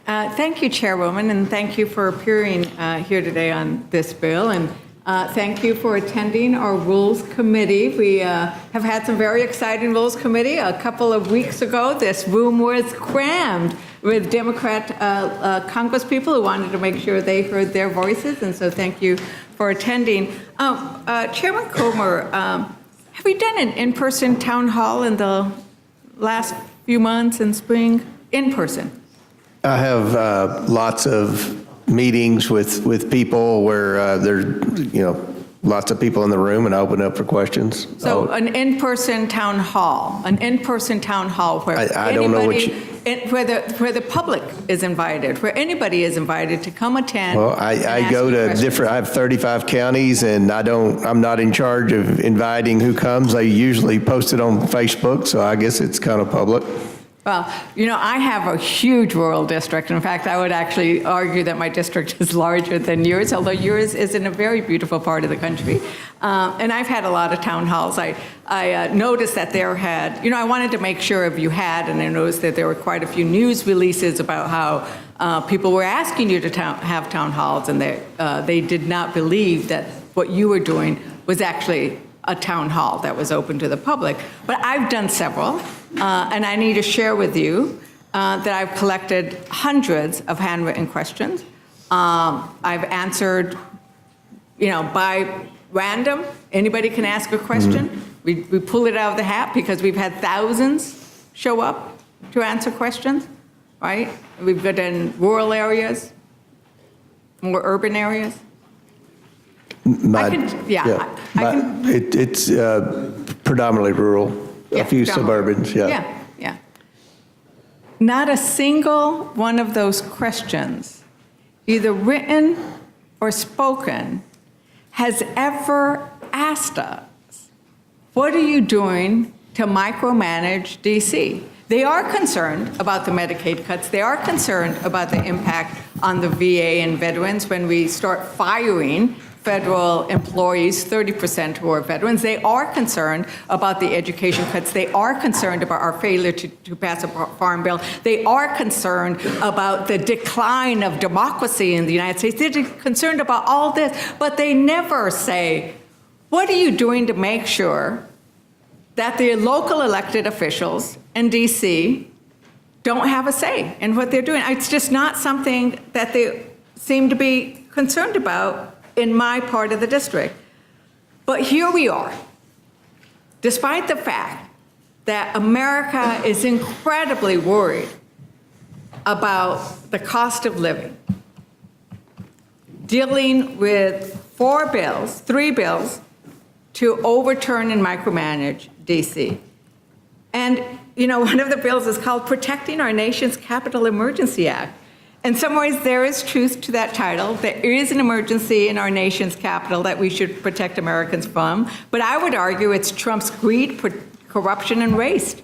Thank you, Chairwoman, and thank you for appearing here today on this bill. And thank you for attending our Rules Committee. We have had some very exciting Rules Committee. A couple of weeks ago, this room was crammed with Democrat congresspeople who wanted to make sure they heard their voices, and so thank you for attending. Chairman Comer, have you done an in-person town hall in the last few months in spring? In person? I have lots of meetings with people where there's, lots of people in the room, and I open up for questions. So an in-person town hall, where I don't know what you... where the public is invited, where anybody is invited to come attend. Well, I go to different, I have 35 counties, and I'm not in charge of inviting who comes. I usually post it on Facebook, so I guess it's kind of public. Well, I have a huge rural district. In fact, I would actually argue that my district is larger than yours, although yours is in a very beautiful part of the country. And I've had a lot of town halls. I noticed that there had, I wanted to make sure if you had, and I noticed that there were quite a few news releases about how people were asking you to have town halls, and they did not believe that what you were doing was actually a town hall that was open to the public. But I've done several, and I need to share with you that I've collected hundreds of handwritten questions. I've answered, by random. Anybody can ask a question. Mm-hmm. We pull it out of the hat because we've had thousands show up to answer questions, right? We've got in rural areas, more urban areas. It's predominantly rural, a few suburbans, Yeah. Not a single one of those questions, either written or spoken, has ever asked us, what are you doing to micromanage DC? They are concerned about the Medicaid cuts. They are concerned about the impact on the VA and veterans when we start firing federal employees, 30% who are veterans. They are concerned about the education cuts. They are concerned about our failure to pass a farm bill. They are concerned about the decline of democracy in the United States. They're concerned about all this, but they never say, what are you doing to make sure that the local elected officials in D.C. don't have a say in what they're doing? It's just not something that they seem to be concerned about in my part of the district. But here we are, despite the fact that America is incredibly worried about the cost of living, dealing with three bills to overturn and micromanage D.C. And, one of the bills is called Protecting Our Nation's Capital Emergency Act. In some ways, there is truth to that title. There is an emergency in our nation's capital that we should protect Americans from. But I would argue it's Trump's greed, corruption, and waste,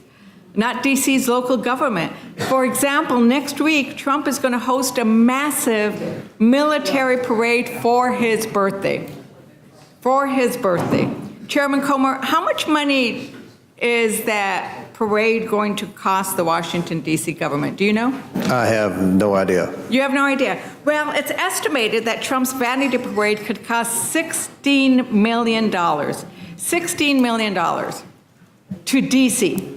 not D.C.'s local government. For example, next week, Trump is going to host a massive military parade for his birthday. For his birthday. Chairman Comer, how much money is that parade going to cost the Washington, D.C. government? Do you know? I have no idea. You have no idea. Well, it's estimated that Trump's vanity parade could cost $16 million. $16 million to D.C.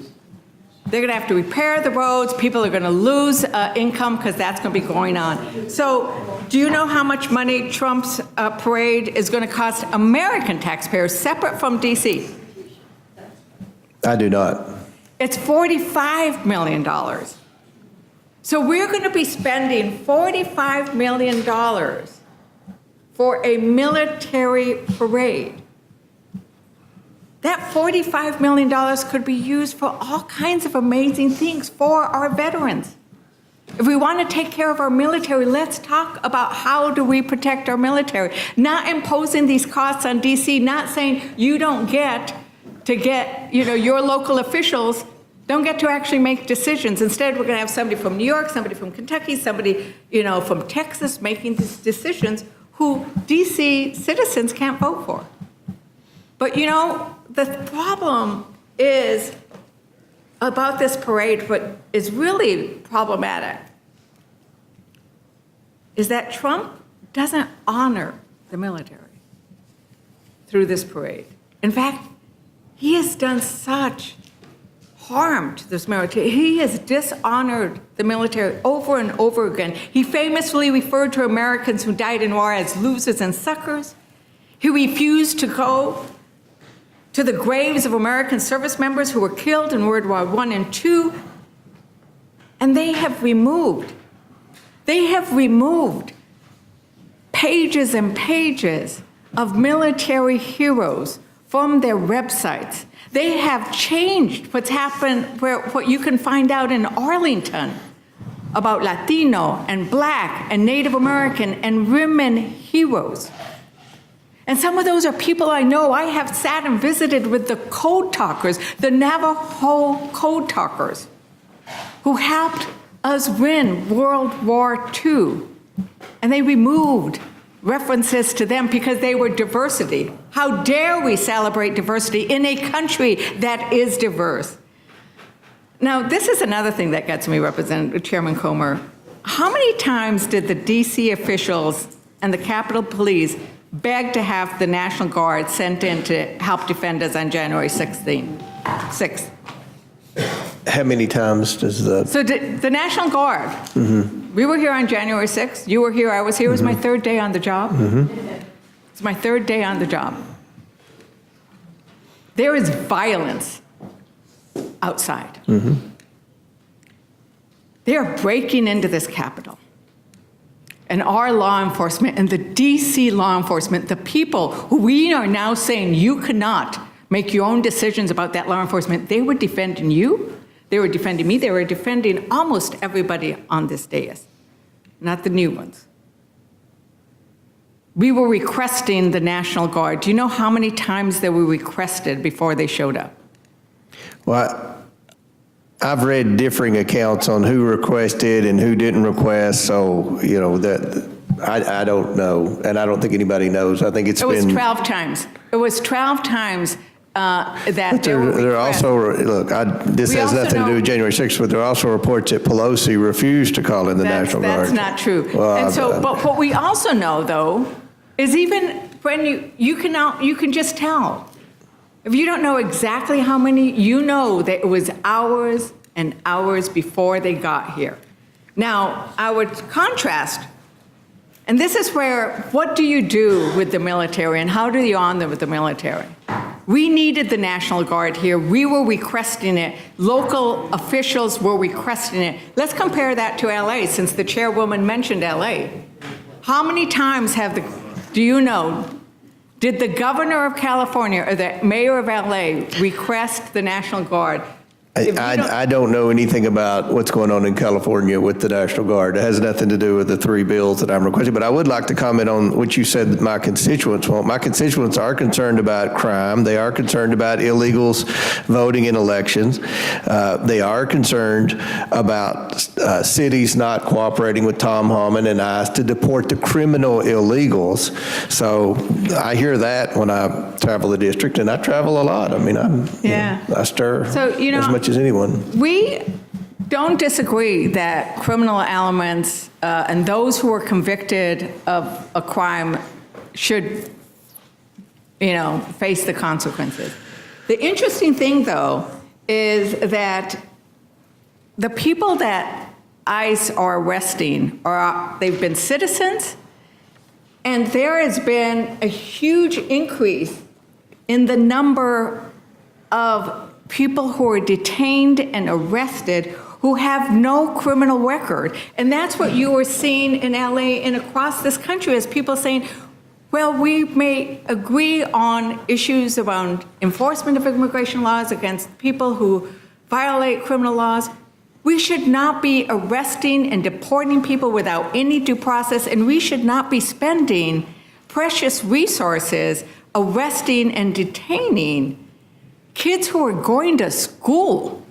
They're going to have to repair the roads. People are going to lose income because that's going to be going on. So do you know how much money Trump's parade is going to cost American taxpayers, separate from D.C.? I do not. It's $45 million. So we're going to be spending $45 million for a military parade. That $45 million could be used for all kinds of amazing things for our veterans. If we want to take care of our military, let's talk about how do we protect our military. Not imposing these costs on D.C., not saying you don't get to get, your local officials don't get to actually make decisions. Instead, we're going to have somebody from New York, somebody from Kentucky, somebody, from Texas making these decisions who D.C. citizens can't vote for. But, the problem is about this parade, what is really problematic is that Trump doesn't honor the military through this parade. In fact, he has done such harm to this military. He has dishonored the military over and over again. He famously referred to Americans who died in war as losers and suckers. He refused to go to the graves of American service members who were killed in World War I and II. And they have removed pages and pages of military heroes from their websites. They have changed what's happened, what you can find out in Arlington about Latino and Black and Native American and women heroes. And some of those are people I know. I have sat and visited with the code talkers, the Navajo code talkers, who helped us win World War II. And they removed references to them because they were diversity. How dare we celebrate diversity in a country that is diverse? Now, this is another thing that gets me, Representative Chairman Comer. How many times did the D.C. officials and the Capitol Police beg to have the National Guard sent in to help defend us on January 6th? How many times does the... So the National Guard, we were here on January 6th. You were here, I was here. It was my third day on the job. It's my third day on the job. There is violence outside. They are breaking into this Capitol. And our law enforcement and the D.C. law enforcement, the people who we are now saying you cannot make your own decisions about that law enforcement, they were defending you. They were defending me. They were defending almost everybody on this dais, not the new ones. We were requesting the National Guard. Do you know how many times they were requested before they showed up? Well, I've read differing accounts on who requested and who didn't request, so, that I don't know, and I don't think anybody knows. I think it's It was been. 12 times. It was 12 times that there were There are requests. also, look, this We has also nothing to do know- with January 6th, but there are also reports that Pelosi refused to call in the National Guard. That's not true. Well, And so, but what we also know, though, is even when you can just tell. If you don't know exactly how many, you know that it was hours and hours before they got here. Now, I would contrast, and this is where, what do you do with the military and how do you honor with the military? We needed the National Guard here. We were requesting it. Local officials were requesting it. Let's compare that to LA, since the chairwoman mentioned LA. How many times do you know, did the governor of California or the mayor of LA request the National Guard? If you don't- I don't know anything about what's going on in California with the National Guard. It has nothing to do with the 3 bills that I'm requesting, but I would like to comment on what you said that my constituents want. My constituents are concerned about crime. They are concerned about illegals voting in elections. They are concerned about cities not cooperating with Tom Homan and ICE to deport the criminal illegals. So I hear that when I travel the district, and I travel a lot. I mean, I stir So, you know, as much as anyone. We don't disagree that criminal elements and those who are convicted of a crime should, face the consequences. The interesting thing, though, is that the people that ICE are arresting they've been citizens, and there has been a huge increase in the number of people who are detained and arrested who have no criminal record. And that's what you are seeing in LA and across this country, as people saying, well, we may agree on issues around enforcement of immigration laws against people who violate criminal laws. We should not be arresting and deporting people without any due process, and we should not be spending precious resources arresting and detaining kids who are going to school.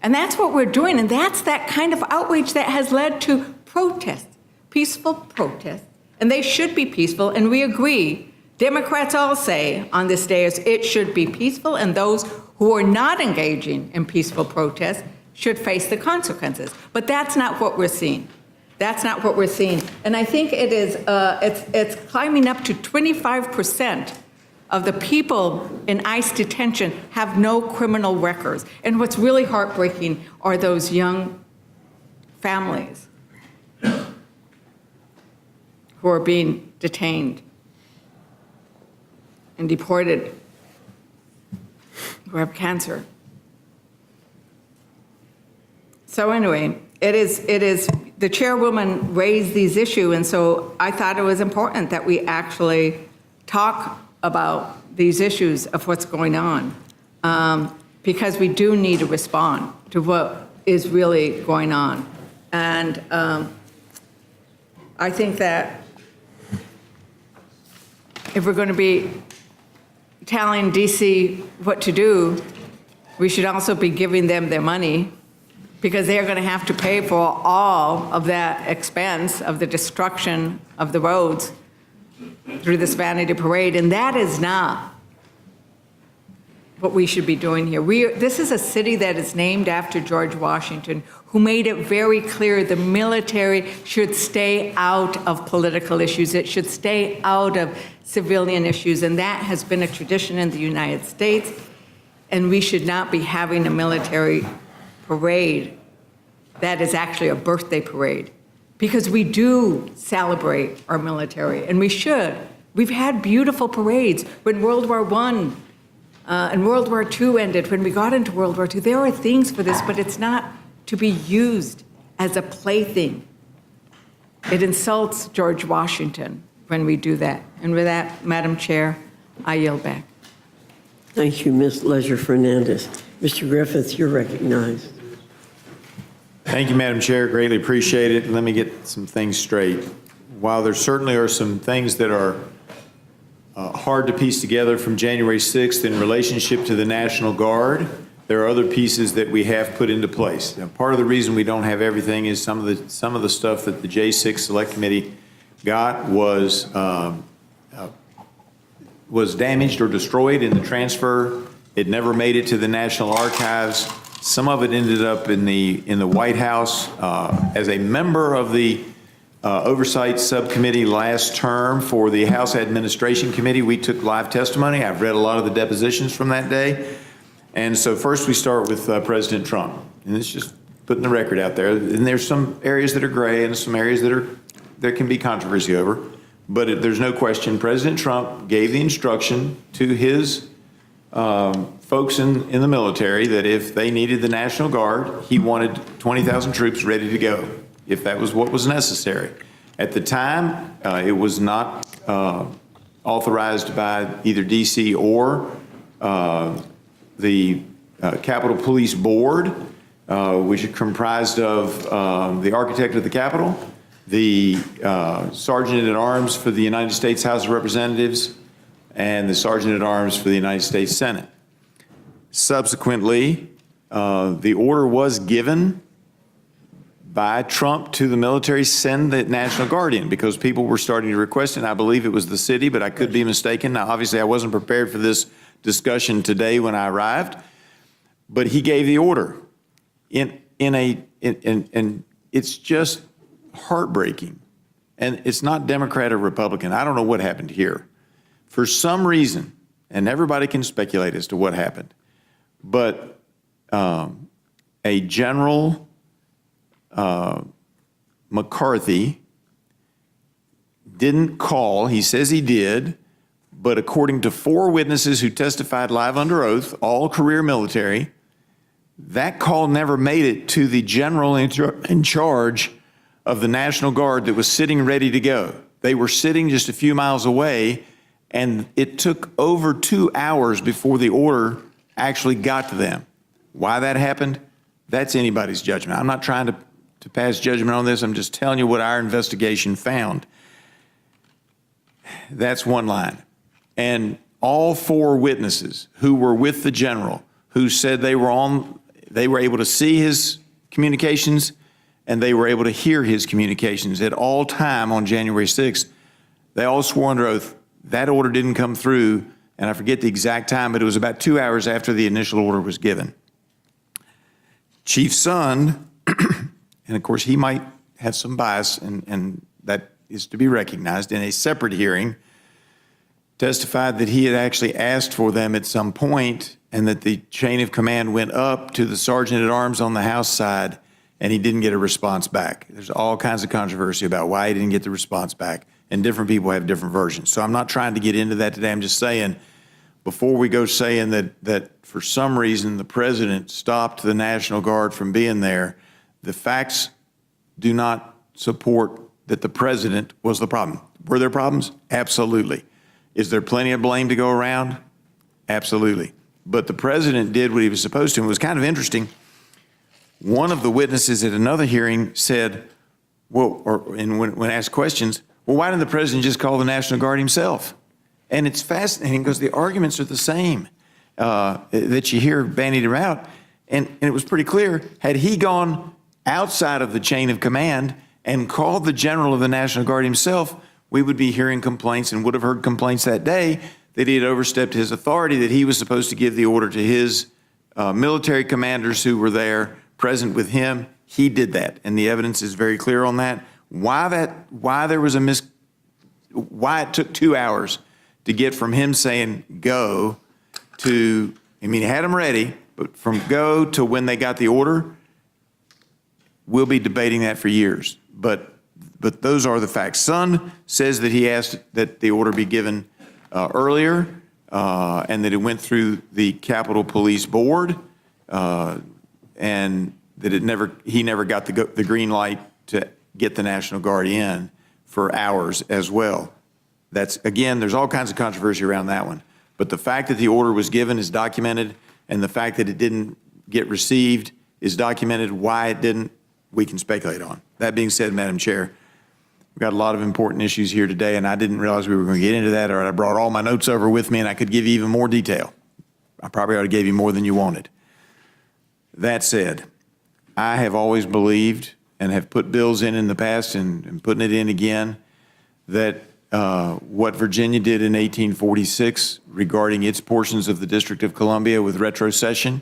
And that's what we're doing. And that's that kind of outrage that has led to protests, peaceful protests. And they should be peaceful. And we agree. Democrats all say on this day it should be peaceful. And those who are not engaging in peaceful protests should face the consequences. But that's not what we're seeing. That's not what we're seeing. And I think it is, it's climbing up to 25% of the people in ICE detention have no criminal records. And what's really heartbreaking are those young families who are being detained and deported, who have cancer. So anyway, it is the chairwoman raised these issues, and so I thought it was important that we actually talk about these issues of what's going on, because we do need to respond to what is really going on. And I think that if we're going to be telling DC what to do, we should also be giving them their money, because they're going to have to pay for all of that expense of the destruction of the roads through this vanity parade. And that is not what we should be doing here. This is a city that is named after George Washington, who made it very clear the military should stay out of political issues. It should stay out of civilian issues. And that has been a tradition in the United States. And we should not be having a military parade that is actually a birthday parade, because we do celebrate our military, and we should. We've had beautiful parades when World War I and World War II ended, when we got into World War II. There are things for this, but it's not to be used as a plaything. It insults George Washington when we do that. And with that, Madam Chair, I yield back. Thank you, Ms. Leisure Fernandez. Mr. Griffith, you're recognized. Thank you, Madam Chair. Greatly appreciate it. Let me get some things straight. While there certainly are some things that are hard to piece together from January 6th in relationship to the National Guard, there are other pieces that we have put into place. Now, part of the reason we don't have everything is some of the stuff that the J6 Select Committee got was damaged or destroyed in the transfer. It never made it to the National Archives. Some of it ended up in the White House. As a member of the Oversight Subcommittee last term for the House Administration Committee, we took live testimony. I've read a lot of the depositions from that day. And so first we start with President Trump. And it's just putting the record out there. And there's some areas that are gray and some areas that there can be controversy over. But there's no question President Trump gave the instruction to his folks in the military that if they needed the National Guard, he wanted 20,000 troops ready to go, if that was what was necessary. At the time, it was not authorized by either DC or the Capitol Police Board, which is comprised of the architect of the Capitol, the Sergeant at Arms for the United States House of Representatives, and the Sergeant at Arms for the United States Senate. Subsequently, the order was given by Trump to the military, send the National Guard in, because people were starting to request it. And I believe it was the city, but I could be mistaken. Now, obviously, I wasn't prepared for this discussion today when I arrived, but he gave the order. And it's just heartbreaking. And it's not Democrat or Republican. I don't know what happened here. For some reason, and everybody can speculate as to what happened, but a General McCarthy didn't call. He says he did, but according to 4 witnesses who testified live under oath, all career military, that call never made it to the general in charge of the National Guard that was sitting ready to go. They were sitting just a few miles away, and it took over 2 hours before the order actually got to them. Why that happened, that's anybody's judgment. I'm not trying to pass judgment on this. I'm just telling you what our investigation found. That's one line. And all 4 witnesses who were with the general, who said they were able to see his communications and they were able to hear his communications at all time on January 6th, they all swore under oath that order didn't come through, and I forget the exact time, but it was about 2 hours after the initial order was given. Chief Sund, and of course he might have some bias, and that is to be recognized, in a separate hearing, testified that he had actually asked for them at some point and that the chain of command went up to the Sergeant at Arms on the House side and he didn't get a response back. There's all kinds of controversy about why he didn't get the response back, and different people have different versions. So I'm not trying to get into that today. I'm just saying, before we go saying that for some reason the president stopped the National Guard from being there, the facts do not support that the president was the problem. Were there problems? Absolutely. Is there plenty of blame to go around? Absolutely. But the president did what he was supposed to. And it was kind of interesting. One of the witnesses at another hearing said, when asked questions, well, why didn't the president just call the National Guard himself? And it's fascinating because the arguments are the same that you hear bandied around. And it was pretty clear, had he gone outside of the chain of command and called the general of the National Guard himself, we would be hearing complaints and would have heard complaints that day that he had overstepped his authority, that he was supposed to give the order to his military commanders who were there present with him. He did that, and the evidence is very clear on that. Why it took 2 hours to get from him saying go to, he had them ready, but from go to when they got the order, we'll be debating that for years. But those are the facts. Sund says that he asked that the order be given earlier, and that it went through the Capitol Police Board, and that he never got the green light to get the National Guard in for hours as well. That's, again, there's all kinds of controversy around that one. But the fact that the order was given is documented, and the fact that it didn't get received is documented. Why it didn't, we can speculate on. That being said, Madam Chair, we've got a lot of important issues here today, and I didn't realize we were going to get into that, or I brought all my notes over with me, and I could give you even more detail. I probably ought to give you more than you wanted. That said, I have always believed and have put bills in the past and putting it in again, that what Virginia did in 1846 regarding its portions of the District of Columbia with retrocession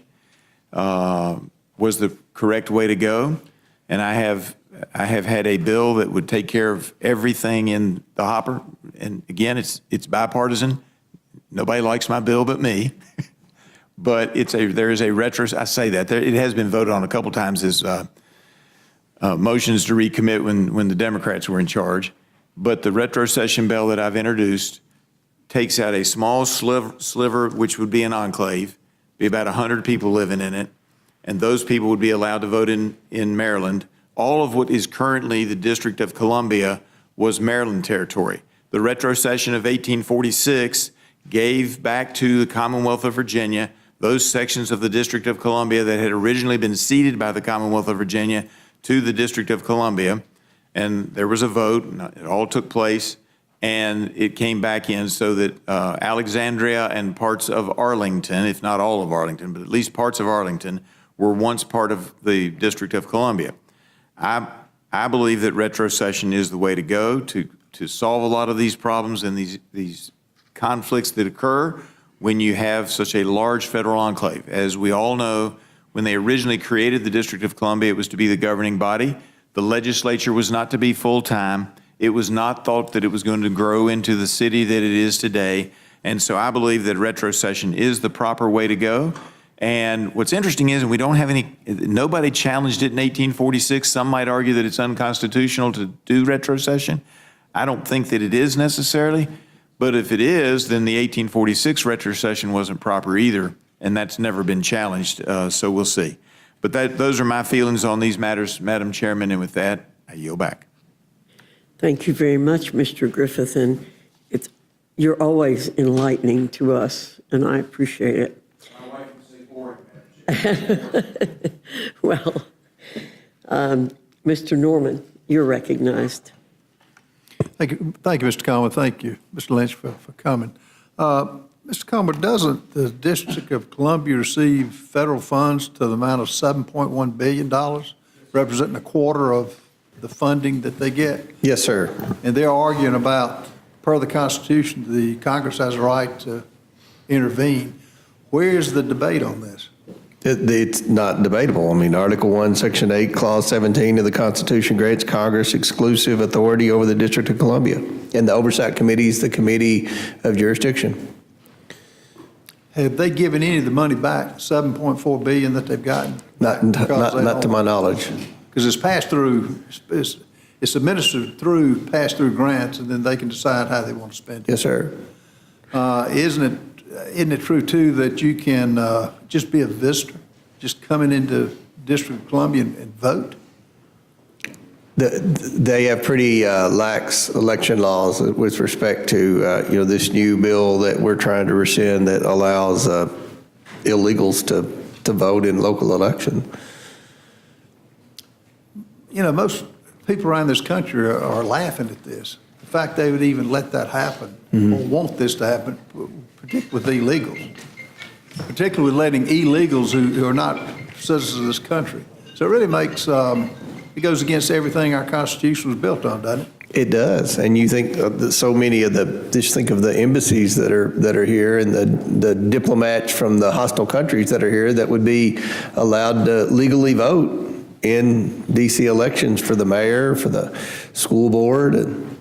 was the correct way to go. And I have had a bill that would take care of everything in the hopper. And again, it's bipartisan. Nobody likes my bill but me. But there is a I say that. It has been voted on a couple times as motions to recommit when the Democrats were in charge. But the retrocession bill that I've introduced takes out a small sliver, which would be an enclave, be about 100 people living in it, and those people would be allowed to vote in Maryland. All of what is currently the District of Columbia was Maryland territory. The retrocession of 1846 gave back to the Commonwealth of Virginia those sections of the District of Columbia that had originally been ceded by the Commonwealth of Virginia to the District of Columbia. And there was a vote, and it all took place, and it came back in so that Alexandria and parts of Arlington, if not all of Arlington, but at least parts of Arlington, were once part of the District of Columbia. I believe that retrocession is the way to go to solve a lot of these problems and these conflicts that occur when you have such a large federal enclave. As we all know, when they originally created the District of Columbia, it was to be the governing body. The legislature was not to be full-time. It was not thought that it was going to grow into the city that it is today. And so I believe that retrocession is the proper way to go. And what's interesting is, and we don't have nobody challenged it in 1846. Some might argue that it's unconstitutional to do retrocession. I don't think that it is necessarily. But if it is, then the 1846 retrocession wasn't proper either. And that's never been challenged. So we'll see. But those are my feelings on these matters, Madam Chairman, and with that, I yield back. Thank you very much, Mr. Griffith, and you're always enlightening to us, and I appreciate it. My wife would say boring. Well, Mr. Norman, you're recognized. Thank you, Mr. Comer. Thank you, Mr. Lynch, for coming. Mr. Comer, doesn't the District of Columbia receive federal funds to the amount of $7.1 billion, representing a quarter of the funding that they get? Yes, sir. And they're arguing about, per the Constitution, the Congress has a right to intervene. Where is the debate on this? It's not debatable. I mean, Article 1, Section 8, Clause 17 of the Constitution grants Congress exclusive authority over the District of Columbia. And the Oversight Committee is the committee of jurisdiction. Have they given any of the money back, $7.4 billion that they've gotten? Not to my knowledge. Because it's passed through, it's administered through pass-through grants, and then they can decide how they want to spend it. Yes, sir. Isn't it true, too, that you can just be a visitor, just coming into District of Columbia and vote? They have pretty lax election laws with respect to, this new bill that we're trying to rescind that allows illegals to vote in local elections. You know, most people around this country are laughing at this. The fact they would even let that happen or want this to happen, particularly with illegals, particularly letting illegals who are not citizens of this country. So it really makes, it goes against everything our Constitution was built on, doesn't it? It does, and you think of so many of just think of the embassies that are here and the diplomats from the hostile countries that are here that would be allowed to legally vote in D.C. elections for the mayor, for the school board, and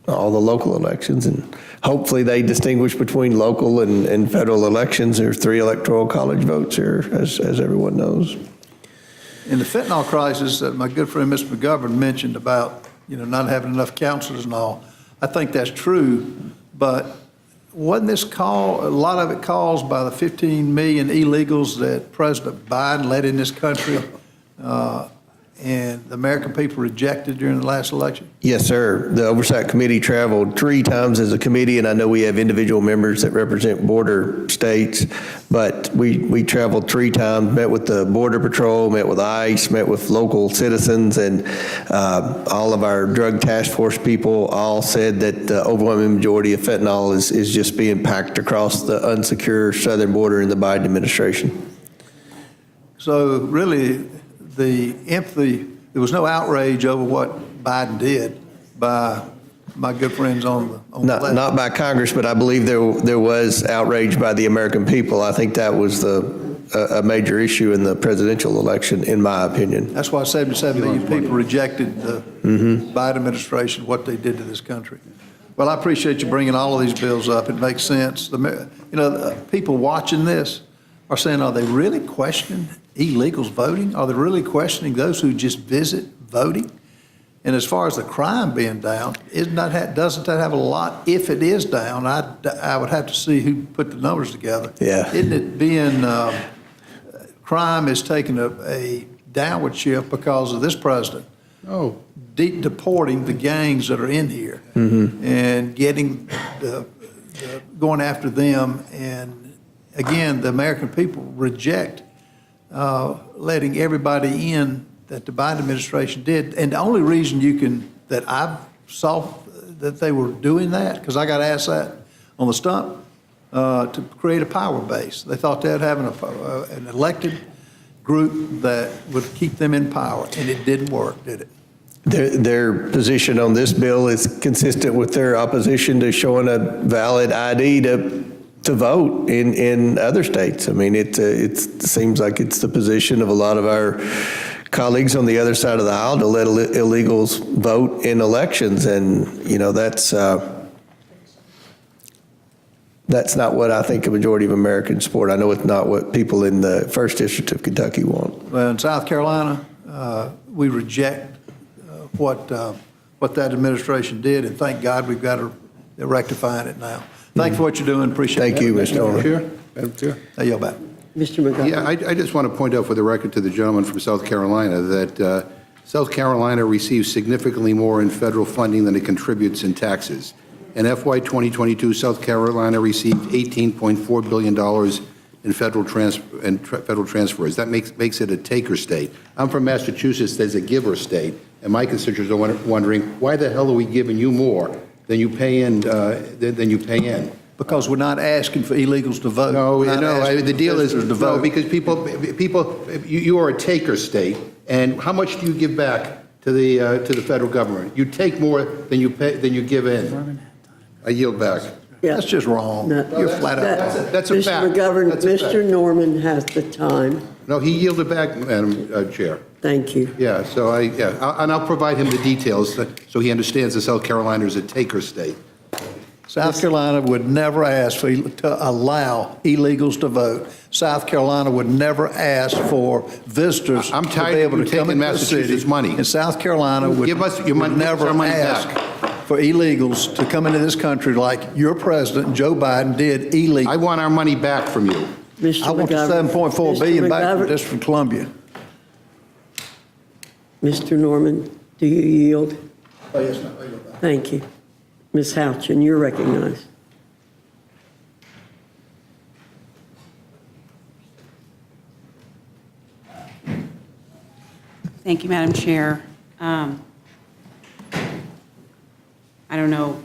all the local elections. And hopefully they distinguish between local and federal elections. There's 3 electoral college votes here, as everyone knows. In the fentanyl crisis that my good friend Mr. McGovern mentioned about, not having enough counselors and all, I think that's true, but wasn't this a lot of it caused by the 15 million illegals that President Biden let in this country and the American people rejected during the last election? Yes, sir. The Oversight Committee traveled 3 times as a committee, and I know we have individual members that represent border states, but we traveled 3 times, met with the Border Patrol, met with ICE, met with local citizens, and all of our drug task force people all said that the overwhelming majority of fentanyl is just being packed across the unsecure southern border in the Biden administration. So really, the empathy, there was no outrage over what Biden did by my good friends on the left. Not by Congress, but I believe there was outrage by the American people. I think that was a major issue in the presidential election, in my opinion. That's why 77 million people rejected the Biden administration, what they did to this country. Well, I appreciate you bringing all of these bills up. It makes sense. People watching this are saying, are they really questioning illegals voting? Are they really questioning those who just visit voting? And as far as the crime being down, doesn't that have a lot? If it is down, I would have to see who put the numbers together. Yeah. Isn't it being, crime is taking a downward shift because of this president? Oh, Deporting the gangs that are in here and getting going after them. And again, the American people reject letting everybody in that the Biden administration did. And the only reason that I saw that they were doing that, because I got asked that on the stump, to create a power base. They thought they'd have an elected group that would keep them in power, and it didn't work, did it? Their position on this bill is consistent with their opposition to showing a valid ID to vote in other states. I mean, it seems like it's the position of a lot of our colleagues on the other side of the aisle to let illegals vote in elections, and that's not what I think a majority of Americans support. I know it's not what people in the 1st District of Kentucky want. Well, in South Carolina, we reject what that administration did, and thank God we've got they're rectifying it now. Thanks for what you're doing. Appreciate it. Thank you, Mr. Chairman. Madam Chair. I yield back. Mr. McGovern. Yeah, I just want to point out for the record to the gentleman from South Carolina that South Carolina receives significantly more in federal funding than it contributes in taxes. In FY 2022, South Carolina received $18.4 billion in federal transfers. That makes it a taker state. I'm from Massachusetts, there's a giver state, and my constituents are wondering, why the hell are we giving you more than you pay in? Because we're not asking for illegals to vote. No, We're not asking the for deal is, visitors to vote. because you are a taker state, and how much do you give back to the federal government? You take more than you give in. I yield back. Yeah. That's just wrong. No, You're flat out. That's a fact. Mr. McGovern, That's a fact. Mr. Norman has the time. No, he yielded back, Madam Chair. Thank you. Yeah, so and I'll provide him the details so he understands that South Carolina is a taker state. South Carolina would never ask to allow illegals to vote. South Carolina would never ask for visitors I'm to tired be of able you to come taking into the city. Massachusetts money. And South Carolina would Give us your money, would give us never our money ask back. for illegals to come into this country like your president, Joe Biden, did illegally. I want our money back from you. Mr. I want the McGovern. 7.4 billion back from McGovern. District of Columbia. Mr. Norman, do you yield? Oh, yes, ma'am. I yield back. Thank you. Ms. Houchin, you're recognized. Thank you, Madam Chair. I don't know,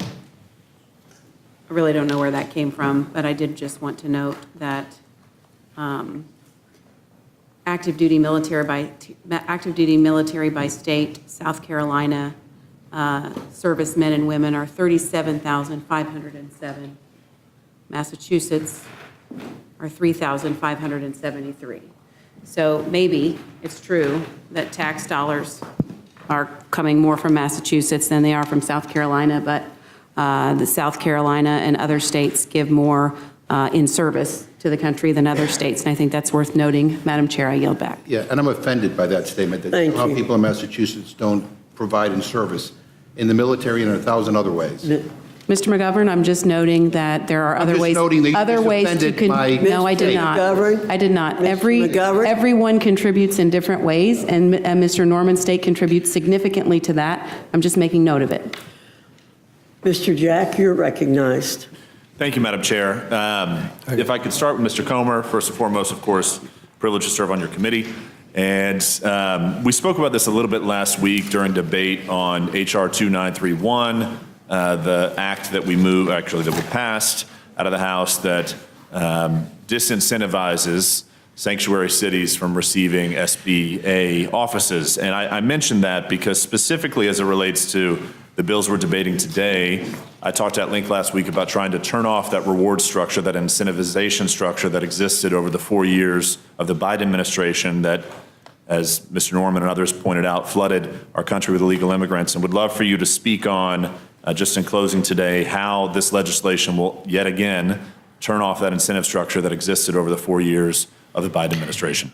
I really don't know where that came from, but I did just want to note that active duty military by state, South Carolina servicemen and women are 37,507. Massachusetts are 3,573. So maybe it's true that tax dollars are coming more from Massachusetts than they are from South Carolina, but the South Carolina and other states give more in service to the country than other states, and I think that's worth noting. Madam Chair, I yield back. Yeah, and I'm offended by that statement that Thank somehow you. people in Massachusetts don't provide in service in the military and in 1,000 other ways. Mr. McGovern, I'm just noting that there are other just ways. noting that you Other just ways to. offended my No, I did state. not. McGovern? I did not. Mr. McGovern? Everyone contributes in different ways, and Mr. Norman's state contributes significantly to that. I'm just making note of it. Mr. Jack, you're recognized. Thank you, Madam Chair. If I could start with Mr. Comer, first and foremost, of course, privileged to serve on your committee. And we spoke about this a little bit last week during debate on HR 2931, the act that that we passed out of the House that disincentivizes sanctuary cities from receiving SBA offices. And I mentioned that because specifically as it relates to the bills we're debating today, I talked at length last week about trying to turn off that reward structure, that incentivization structure that existed over the 4 years of the Biden administration that, as Mr. Norman and others pointed out, flooded our country with illegal immigrants. And would love for you to speak on, just in closing today, how this legislation will yet again turn off that incentive structure that existed over the 4 years of the Biden administration.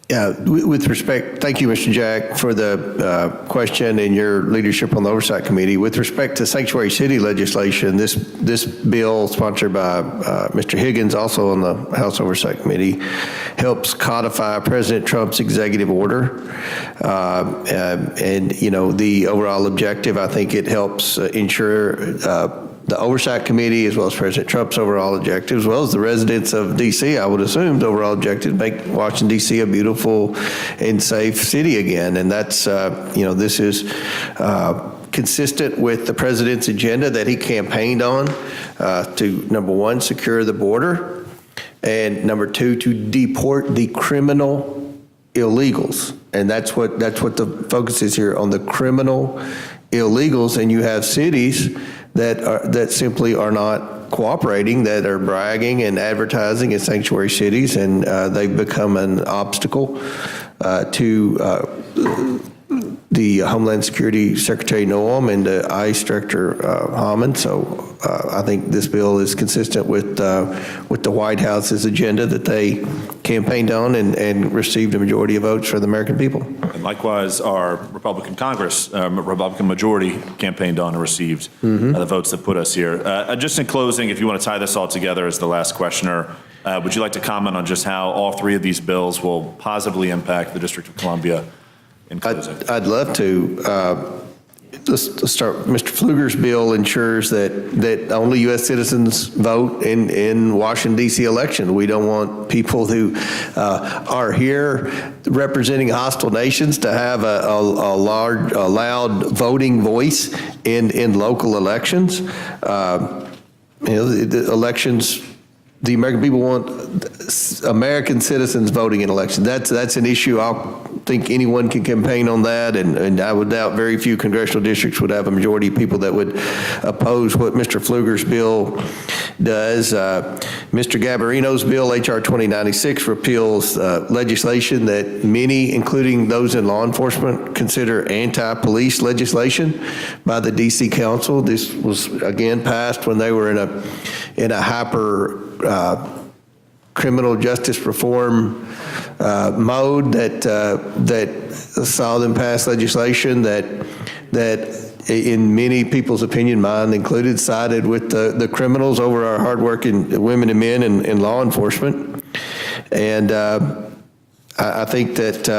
Yeah, with respect, thank you, Mr. Jack, for the question and your leadership on the Oversight Committee. With respect to sanctuary city legislation, this bill sponsored by Mr. Higgins, also on the House Oversight Committee, helps codify President Trump's executive order. And, you know, the overall objective, I think it helps ensure the Oversight Committee, as well as President Trump's overall objective, as well as the residents of D.C., I would assume, the overall objective, make Washington, D.C. a beautiful and safe city again. And that's, you know, this is consistent with the president's agenda that he campaigned on to, number one, secure the border, and number two, to deport the criminal illegals. And that's what the focus is here, on the criminal illegals. And you have cities that simply are not cooperating, that are bragging and advertising as sanctuary cities, and they've become an obstacle to the Homeland Security Secretary Noam and the ICE Director Hammond. So I think this bill is consistent with the White House's agenda that they campaigned on and received a majority of votes for the American people. And likewise, our Republican Congress, Republican majority campaigned on and received the votes that put us here. Just in closing, if you want to tie this all together as the last questioner, would you like to comment on just how all three of these bills will positively impact the District of Columbia in closing? I'd love to. Let's start. Mr. Pfluger's bill ensures that only U.S. citizens vote in Washington, D.C. election. We don't want people who are here representing hostile nations to have a loud voting voice in local elections. You know, the elections. The American people want American citizens voting in elections. That's an issue. I think anyone can campaign on that, and I would doubt very few congressional districts would have a majority of people that would oppose what Mr. Pfluger's bill does. Mr. Gabarino's bill, H.R. 2096, repeals legislation that many, including those in law enforcement, consider anti-police legislation by the D.C. Council. This was, again, passed when they were in a hyper criminal justice reform mode that saw them pass legislation that in many people's opinion, mine included, sided with the criminals over our hardworking women and men in law enforcement. And I think that,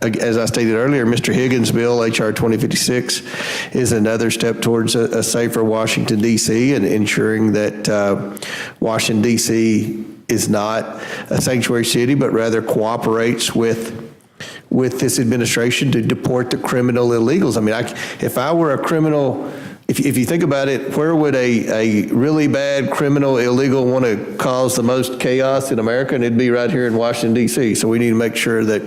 as I stated earlier, Mr. Higgins' bill, H.R. 2056, is another step towards a safer Washington, D.C., and ensuring that Washington, D.C. is not a sanctuary city, but rather cooperates with this administration to deport the criminal illegals. I mean, if I were a criminal, if you think about it, where would a really bad criminal illegal want to cause the most chaos in America? And it'd be right here in Washington, D.C. So we need to make sure that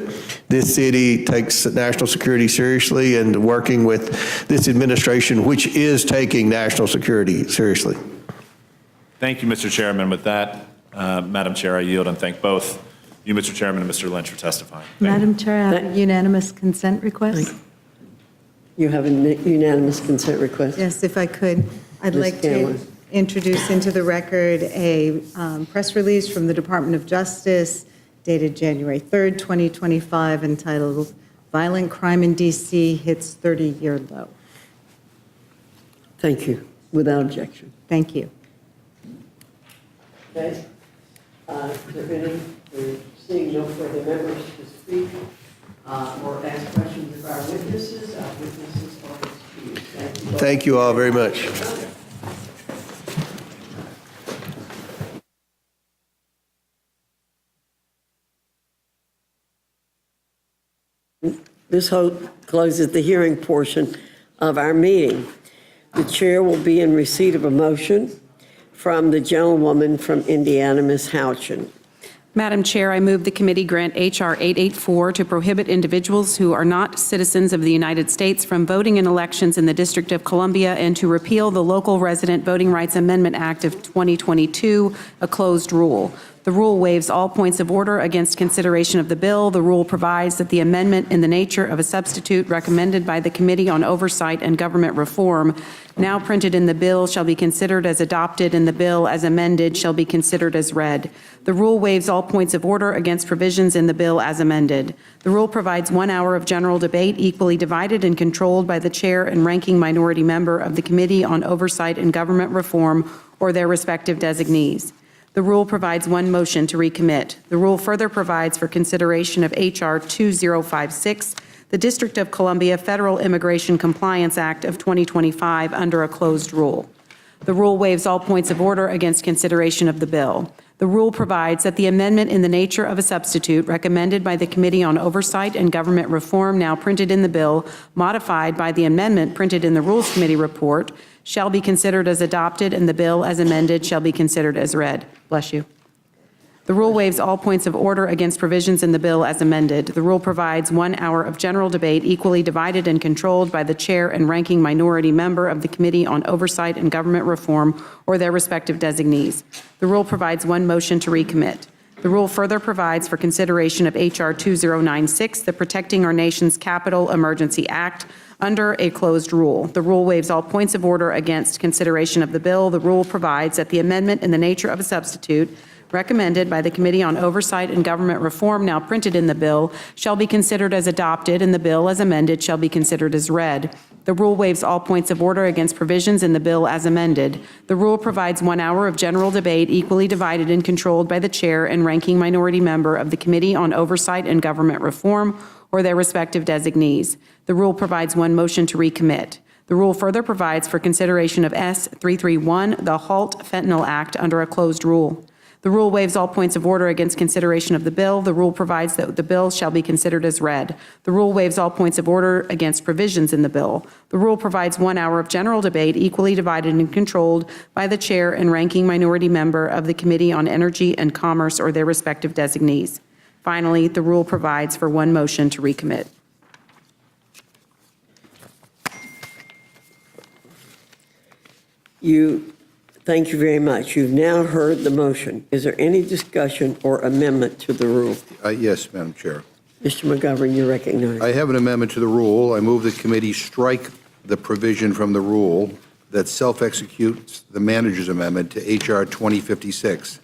this city takes national security seriously, and working with this administration, which is taking national security seriously. Thank you, Mr. Chairman. With that, Madam Chair, I yield and thank both you, Mr. Chairman, and Mr. Lynch for testifying. Madam Chair, I have a unanimous consent request. You have a unanimous consent request? Yes, if I could. I'd Ms. like Scanlon. to introduce into the record a press release from the Department of Justice dated January 3rd, 2025, entitled "Violent Crime in D.C. Hits 30-Year Low." Thank you. Without objection. Thank you. Okay. Is there any, we're seeing no further members to speak or ask questions of our witnesses. Our witnesses are excused. Thank you. Thank you all very much. This closes the hearing portion of our meeting. The chair will be in receipt of a motion from the gentlewoman from Indiana, Ms. Houchin. Madam Chair, I move the committee grant H.R. 884 to prohibit individuals who are not citizens of the United States from voting in elections in the District of Columbia and to repeal the Local Resident Voting Rights Amendment Act of 2022, a closed rule. The rule waives all points of order against consideration of the bill. The rule provides that the amendment in the nature of a substitute recommended by the Committee on Oversight and Government Reform, now printed in the bill, shall be considered as adopted, and the bill as amended shall be considered as read. The rule waives all points of order against provisions in the bill as amended. The rule provides 1 hour of general debate equally divided and controlled by the chair and ranking minority member of the Committee on Oversight and Government Reform or their respective designees. The rule provides 1 motion to recommit. The rule further provides for consideration of H.R. 2056, the District of Columbia Federal Immigration Compliance Act of 2025, under a closed rule. The rule waives all points of order against consideration of the bill. The rule provides that the amendment in the nature of a substitute recommended by the Committee on Oversight and Government Reform, now printed in the bill, modified by the amendment printed in the Rules Committee report, shall be considered as adopted, and the bill as amended shall be considered as read. Bless you. The rule waives all points of order against provisions in the bill as amended. The rule provides 1 hour of general debate equally divided and controlled by the chair and ranking minority member of the Committee on Oversight and Government Reform or their respective designees. The rule provides 1 motion to recommit. The rule further provides for consideration of H.R. 2096, the Protecting Our Nation's Capital Emergency Act, under a closed rule. The rule waives all points of order against consideration of the bill. The rule provides that the amendment in the nature of a substitute recommended by the Committee on Oversight and Government Reform, now printed in the bill, shall be considered as adopted, and the bill as amended shall be considered as read. The rule waives all points of order against provisions in the bill as amended. The rule provides 1 hour of general debate equally divided and controlled by the chair and ranking minority member of the Committee on Oversight and Government Reform or their respective designees. The rule provides 1 motion to recommit. The rule further provides for consideration of S. 331, the Halt Fentanyl Act, under a closed rule. The rule waives all points of order against consideration of the bill. The rule provides that the bill shall be considered as read. The rule waives all points of order against provisions in the bill. The rule provides 1 hour of general debate equally divided and controlled by the chair and ranking minority member of the Committee on Energy and Commerce or their respective designees. Finally, the rule provides for 1 motion to recommit. Thank you very much. You've now heard the motion. Is there any discussion or amendment to the rule? Yes, Madam Chair. Mr. McGovern, you're recognized. I have an amendment to the rule. I move the committee strike the provision from the rule that self-executes the manager's amendment to H.R. 2056,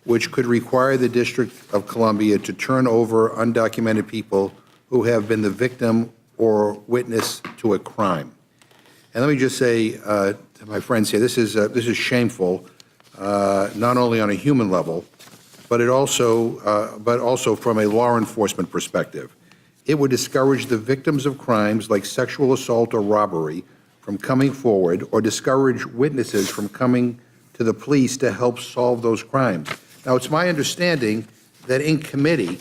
which could require the District of Columbia to turn over undocumented people who have been the victim or witness to a crime. And let me just say to my friends here, this is shameful, not only on a human level, but also from a law enforcement perspective. It would discourage the victims of crimes like sexual assault or robbery from coming forward, or discourage witnesses from coming to the police to help solve those crimes. Now, it's my understanding that in committee,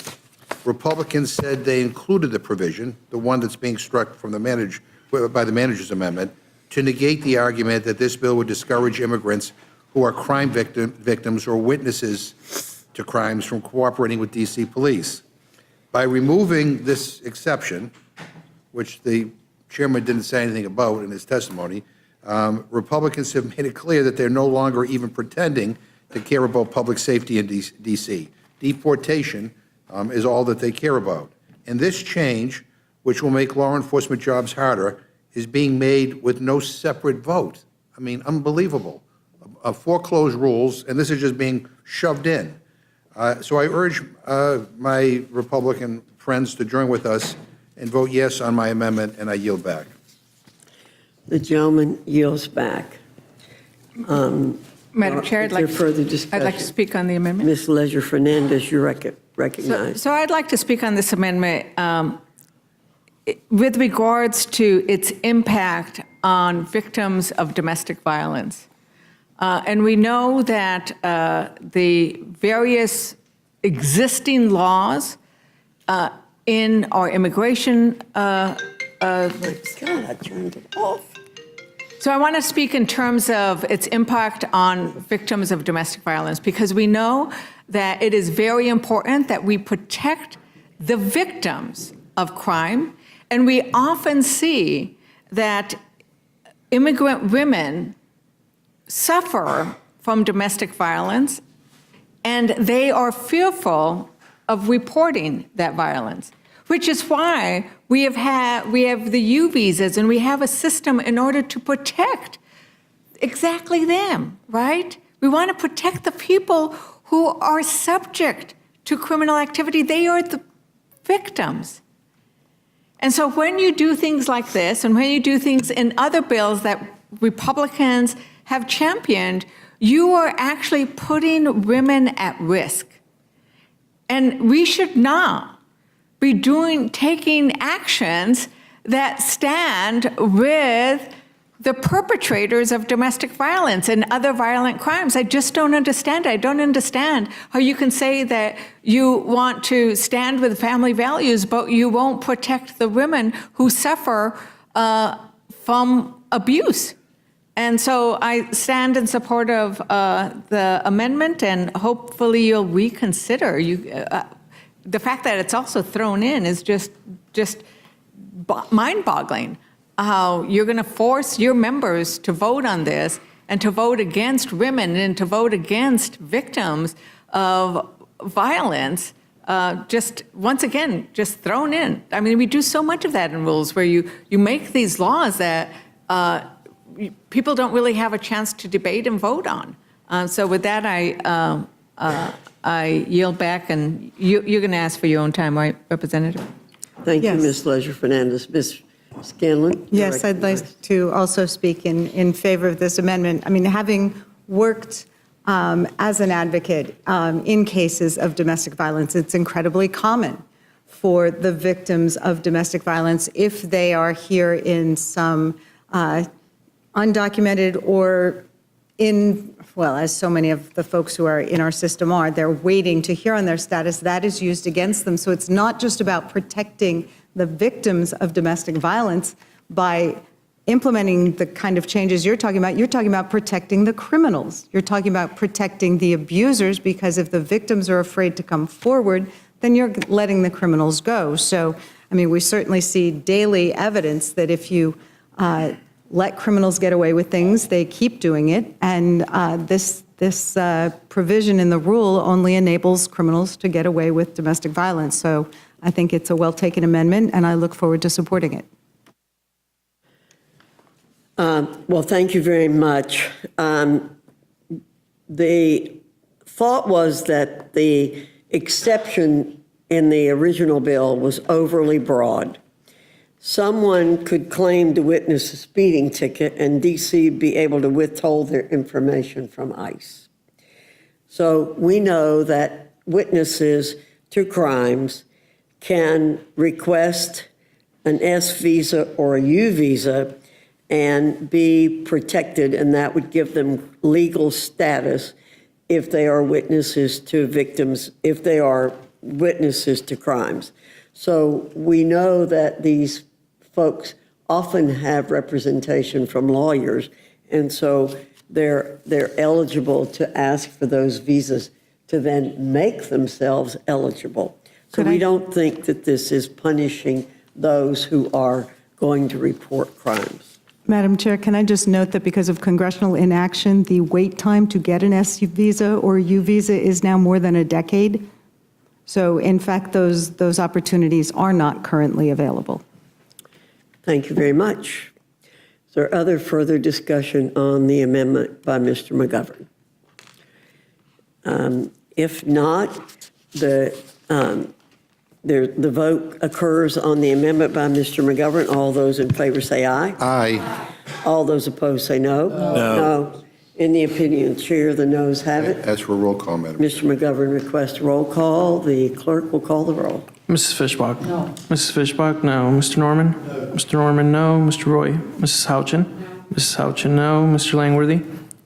Republicans said they included the provision, the one that's being struck from by the manager's amendment, to negate the argument that this bill would discourage immigrants who are crime victims or witnesses to crimes from cooperating with D.C. police. By removing this exception, which the chairman didn't say anything about in his testimony, Republicans have made it clear that they're no longer even pretending to care about public safety in D.C. Deportation is all that they care about. And this change, which will make law enforcement jobs harder, is being made with no separate vote. I mean, unbelievable. Foreclosed rules, and this is just being shoved in. So I urge my Republican friends to join with us and vote yes on my amendment, and I yield back. The gentleman yields back. Madam Chair, Is there further discussion? I'd like to speak on the amendment. Ms. Leisure Fernandez, you're recognized. So I'd like to speak on this amendment with regards to its impact on victims of domestic violence. And we know that the various existing laws in our immigration. My God, I turned it off. So I want to speak in terms of its impact on victims of domestic violence, because we know that it is very important that we protect the victims of crime. And we often see that immigrant women suffer from domestic violence, and they are fearful of reporting that violence, which is why we have the U visas, and we have a system in order to protect exactly them, right? We want to protect the people who are subject to criminal activity. They are the victims. And so when you do things like this, and when you do things in other bills that Republicans have championed, you are actually putting women at risk. And we should not be taking actions that stand with the perpetrators of domestic violence and other violent crimes. I just don't understand. I don't understand how you can say that you want to stand with family values, but you won't protect the women who suffer from abuse. And so I stand in support of the amendment, and hopefully you'll reconsider. The fact that it's also thrown in is just mind-boggling. How you're going to force your members to vote on this and to vote against women and to vote against victims of violence, once again, just thrown in. I mean, we do so much of that in rules where you make these laws that people don't really have a chance to debate and vote on. So with that, I yield back, and you're going to ask for your own time, right, Representative? Thank you, Yes. Ms. Leisure-Fernandez. Ms. Scanlon? Yes, I'd like to also speak in favor of this amendment. I mean, having worked as an advocate in cases of domestic violence, it's incredibly common for the victims of domestic violence, if they are here in some undocumented or as so many of the folks who are in our system are, they're waiting to hear on their status, that is used against them. So it's not just about protecting the victims of domestic violence by implementing the kind of changes you're talking about protecting the criminals. You're talking about protecting the abusers, because if the victims are afraid to come forward, then you're letting the criminals go. So, I mean, we certainly see daily evidence that if you let criminals get away with things, they keep doing it. And this provision in the rule only enables criminals to get away with domestic violence. So I think it's a well-taken amendment, and I look forward to supporting it. Well, thank you very much. The thought was that the exception in the original bill was overly broad. Someone could claim to witness a speeding ticket, and D.C. be able to withhold their information from ICE. So we know that witnesses to crimes can request an S visa or a U visa and be protected, and that would give them legal status if they are witnesses to victims, if they are witnesses to crimes. So we know that these folks often have representation from lawyers, and so they're eligible to ask for those visas to then make themselves eligible. So we don't think that this is punishing those who are going to report crimes. Madam Chair, can I just note that because of congressional inaction, the wait time to get an S visa or U visa is now more than a decade? So in fact, those opportunities are not currently available. Thank you very much. Is there other further discussion on the amendment by Mr. McGovern? If not, the vote occurs on the amendment by Mr. McGovern. All those in favor say aye. Aye. All those opposed say no. No. In the opinion of the chair, the noes have it. As for roll call, Madam. Mr. McGovern requests roll call. The clerk will call the roll. Mrs. Fishbach? No. Mrs. Fishbach, no. Mr. Norman? No. Mr. Norman, no. Mr. Roy? Mrs. Houchin? Mrs. Houchin, no. Mr. Langworthy?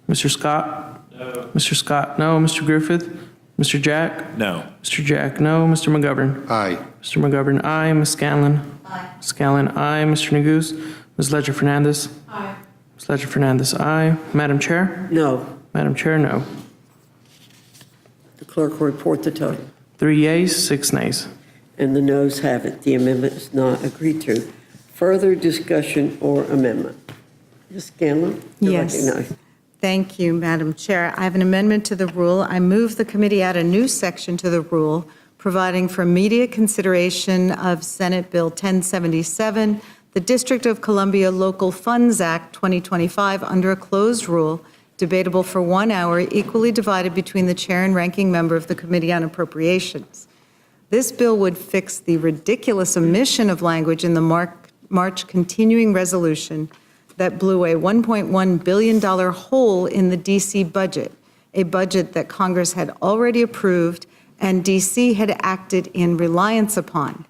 Mr. Scott? No. Mr. Scott, no. Mr. Griffith? Mr. Jack? No. Mr. Jack, no. Mr. McGovern? Aye. Mr. McGovern, aye. Ms. Scanlon? Aye. Scanlon, aye. Mr. Neguse? Ms. Leisure-Fernandez? Aye. Ms. Ledger Fernandez, aye. Madam Chair? No. Madam Chair, no. The clerk will report the total. 3 yeas, 6 nays. And the noes have it. The amendment is not agreed to. Further discussion or amendment? Ms. Scanlon? You're Yes. recognized. Thank you, Madam Chair. I have an amendment to the rule. I move the committee add a new section to the rule providing for immediate consideration of Senate Bill 1077, the District of Columbia Local Funds Act 2025, under a closed rule, debatable for 1 hour, equally divided between the chair and ranking member of the Committee on Appropriations. This bill would fix the ridiculous omission of language in the March continuing resolution that blew a $1.1 billion hole in the D.C. budget, a budget that Congress had already approved and D.C. had acted in reliance upon.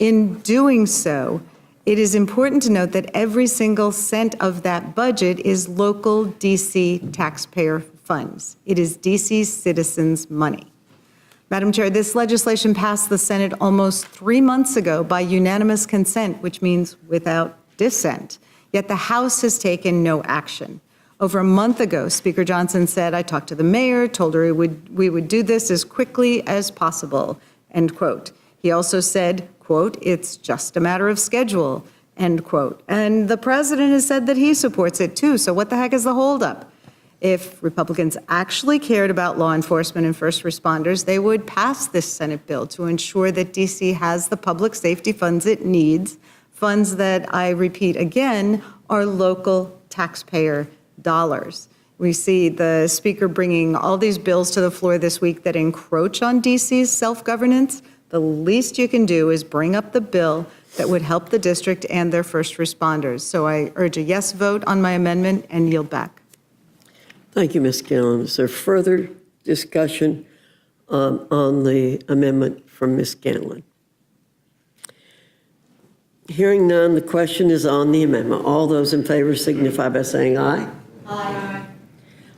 In doing so, it is important to note that every single cent of that budget is local D.C. taxpayer funds. It is D.C. citizens' money. Madam Chair, this legislation passed the Senate almost 3 months ago by unanimous consent, which means without dissent. Yet the House has taken no action. Over a month ago, Speaker Johnson said, I talked to the mayor, told her we would do this as quickly as possible, end quote. He also said, quote, it's just a matter of schedule, end quote. And the president has said that he supports it too, so what the heck is the holdup? If Republicans actually cared about law enforcement and first responders, they would pass this Senate bill to ensure that D.C. has the public safety funds it needs, funds that, I repeat again, are local taxpayer dollars. We see the Speaker bringing all these bills to the floor this week that encroach on D.C.'s self-governance. The least you can do is bring up the bill that would help the district and their first responders. So I urge a yes vote on my amendment and yield back. Thank you, Ms. Scanlon. Is there further discussion on the amendment from Ms. Scanlon? Hearing none, the question is on the amendment. All those in favor signify by saying aye. Aye.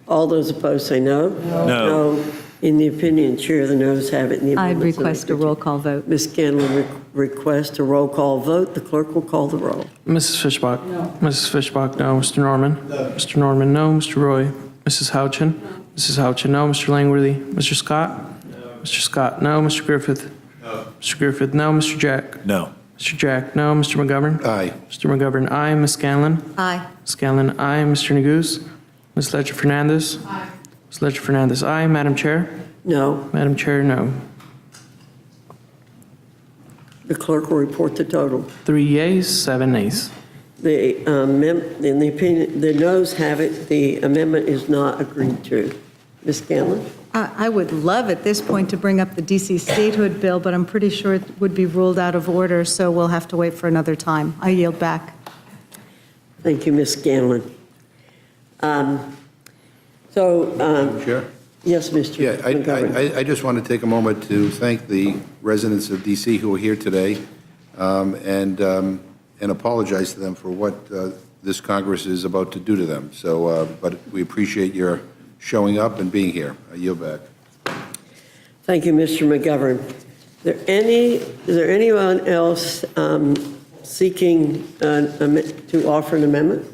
All those opposed say no. No. In the opinion, Chair, the noes have it. I'd request a roll call vote. Ms. Scanlon requests a roll call vote. The clerk will call the roll. Mrs. Fishbach? No. Mrs. Fishbach, no. Mr. Norman? No. Mr. Norman, no. Mr. Roy? Mrs. Houchin? No. Mrs. Houchin, no. Mr. Langworthy? Mr. Scott? No. Mr. Scott, no. Mr. Griffith? No. Mr. Griffith, no. Mr. Jack? No. Mr. Jack, no. Mr. McGovern? Aye. Mr. McGovern, aye. Ms. Scanlon? Aye. Scanlon, aye. Mr. Neguse? Ms. Ledger Fernandez? Aye. Ms. Ledger Fernandez, aye. Madam Chair? No. Madam Chair, no. The clerk will report the total. 3 yeas, 7 nays. In the opinion, the noes have it. The amendment is not agreed to. Ms. Scanlon? I would love at this point to bring up the DC statehood bill, but I'm pretty sure it would be ruled out of order, so we'll have to wait for another time. I yield back. Thank you, Ms. Scanlon. Chair? Yes, Mr. Yeah, McGovern. I just want to take a moment to thank the residents of D.C. who are here today and apologize to them for what this Congress is about to do to them. So, but we appreciate your showing up and being here. I yield back. Thank you, Mr. McGovern. Is there anyone else seeking to offer an amendment?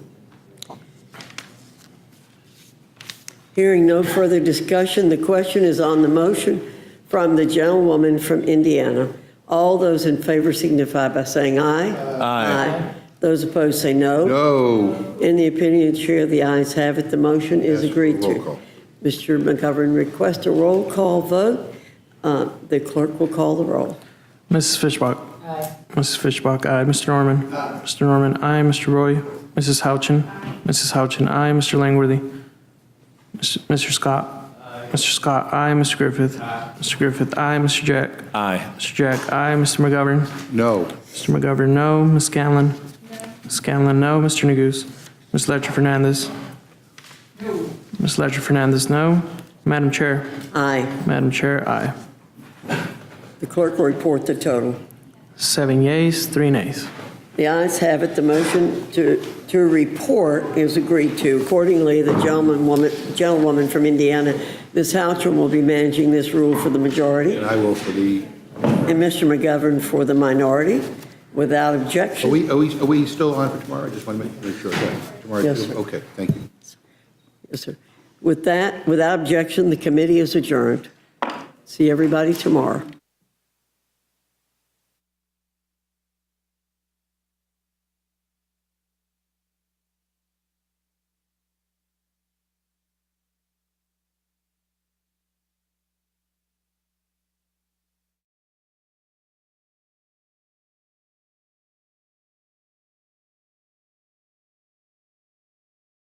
Hearing no further discussion, the question is on the motion from the gentlewoman from Indiana. All those in favor signify by saying aye. Aye. Those opposed say no. No. In the opinion of the chair, the ayes have it. The motion is agreed to. Mr. McGovern requests a roll call vote. The clerk will call the roll. Mrs. Fishbach? Aye. Mrs. Fishbach, aye. Mr. Norman? Aye. Mr. Norman, aye. Mr. Roy? Mrs. Houchin? Aye. Mrs. Houchin, aye. Mr. Langworthy? Mr. Scott? Aye. Mr. Scott, aye. Mr. Griffith? Aye. Mr. Griffith, aye. Mr. Jack? Aye. Mr. Jack, aye. Mr. McGovern? No. Mr. McGovern, no. Ms. Scanlon? No. Ms. Scanlon, no. Mr. Neguse? Ms. Ledger Fernandez? No. Ms. Ledger Fernandez, no. Madam Chair? Aye. Madam Chair, aye. The clerk will report the total. 7 yeas, 3 nays. The ayes have it. The motion to report is agreed to. Accordingly, the gentlewoman from Indiana, Ms. Houchin, will be managing this rule for the majority, And I will for the... and Mr. McGovern for the minority. Without Are objection. we still on for tomorrow? I just want to make sure. Tomorrow, Yes, sir. okay, thank you. Yes, sir. With that, without objection, the committee is adjourned. See everybody tomorrow.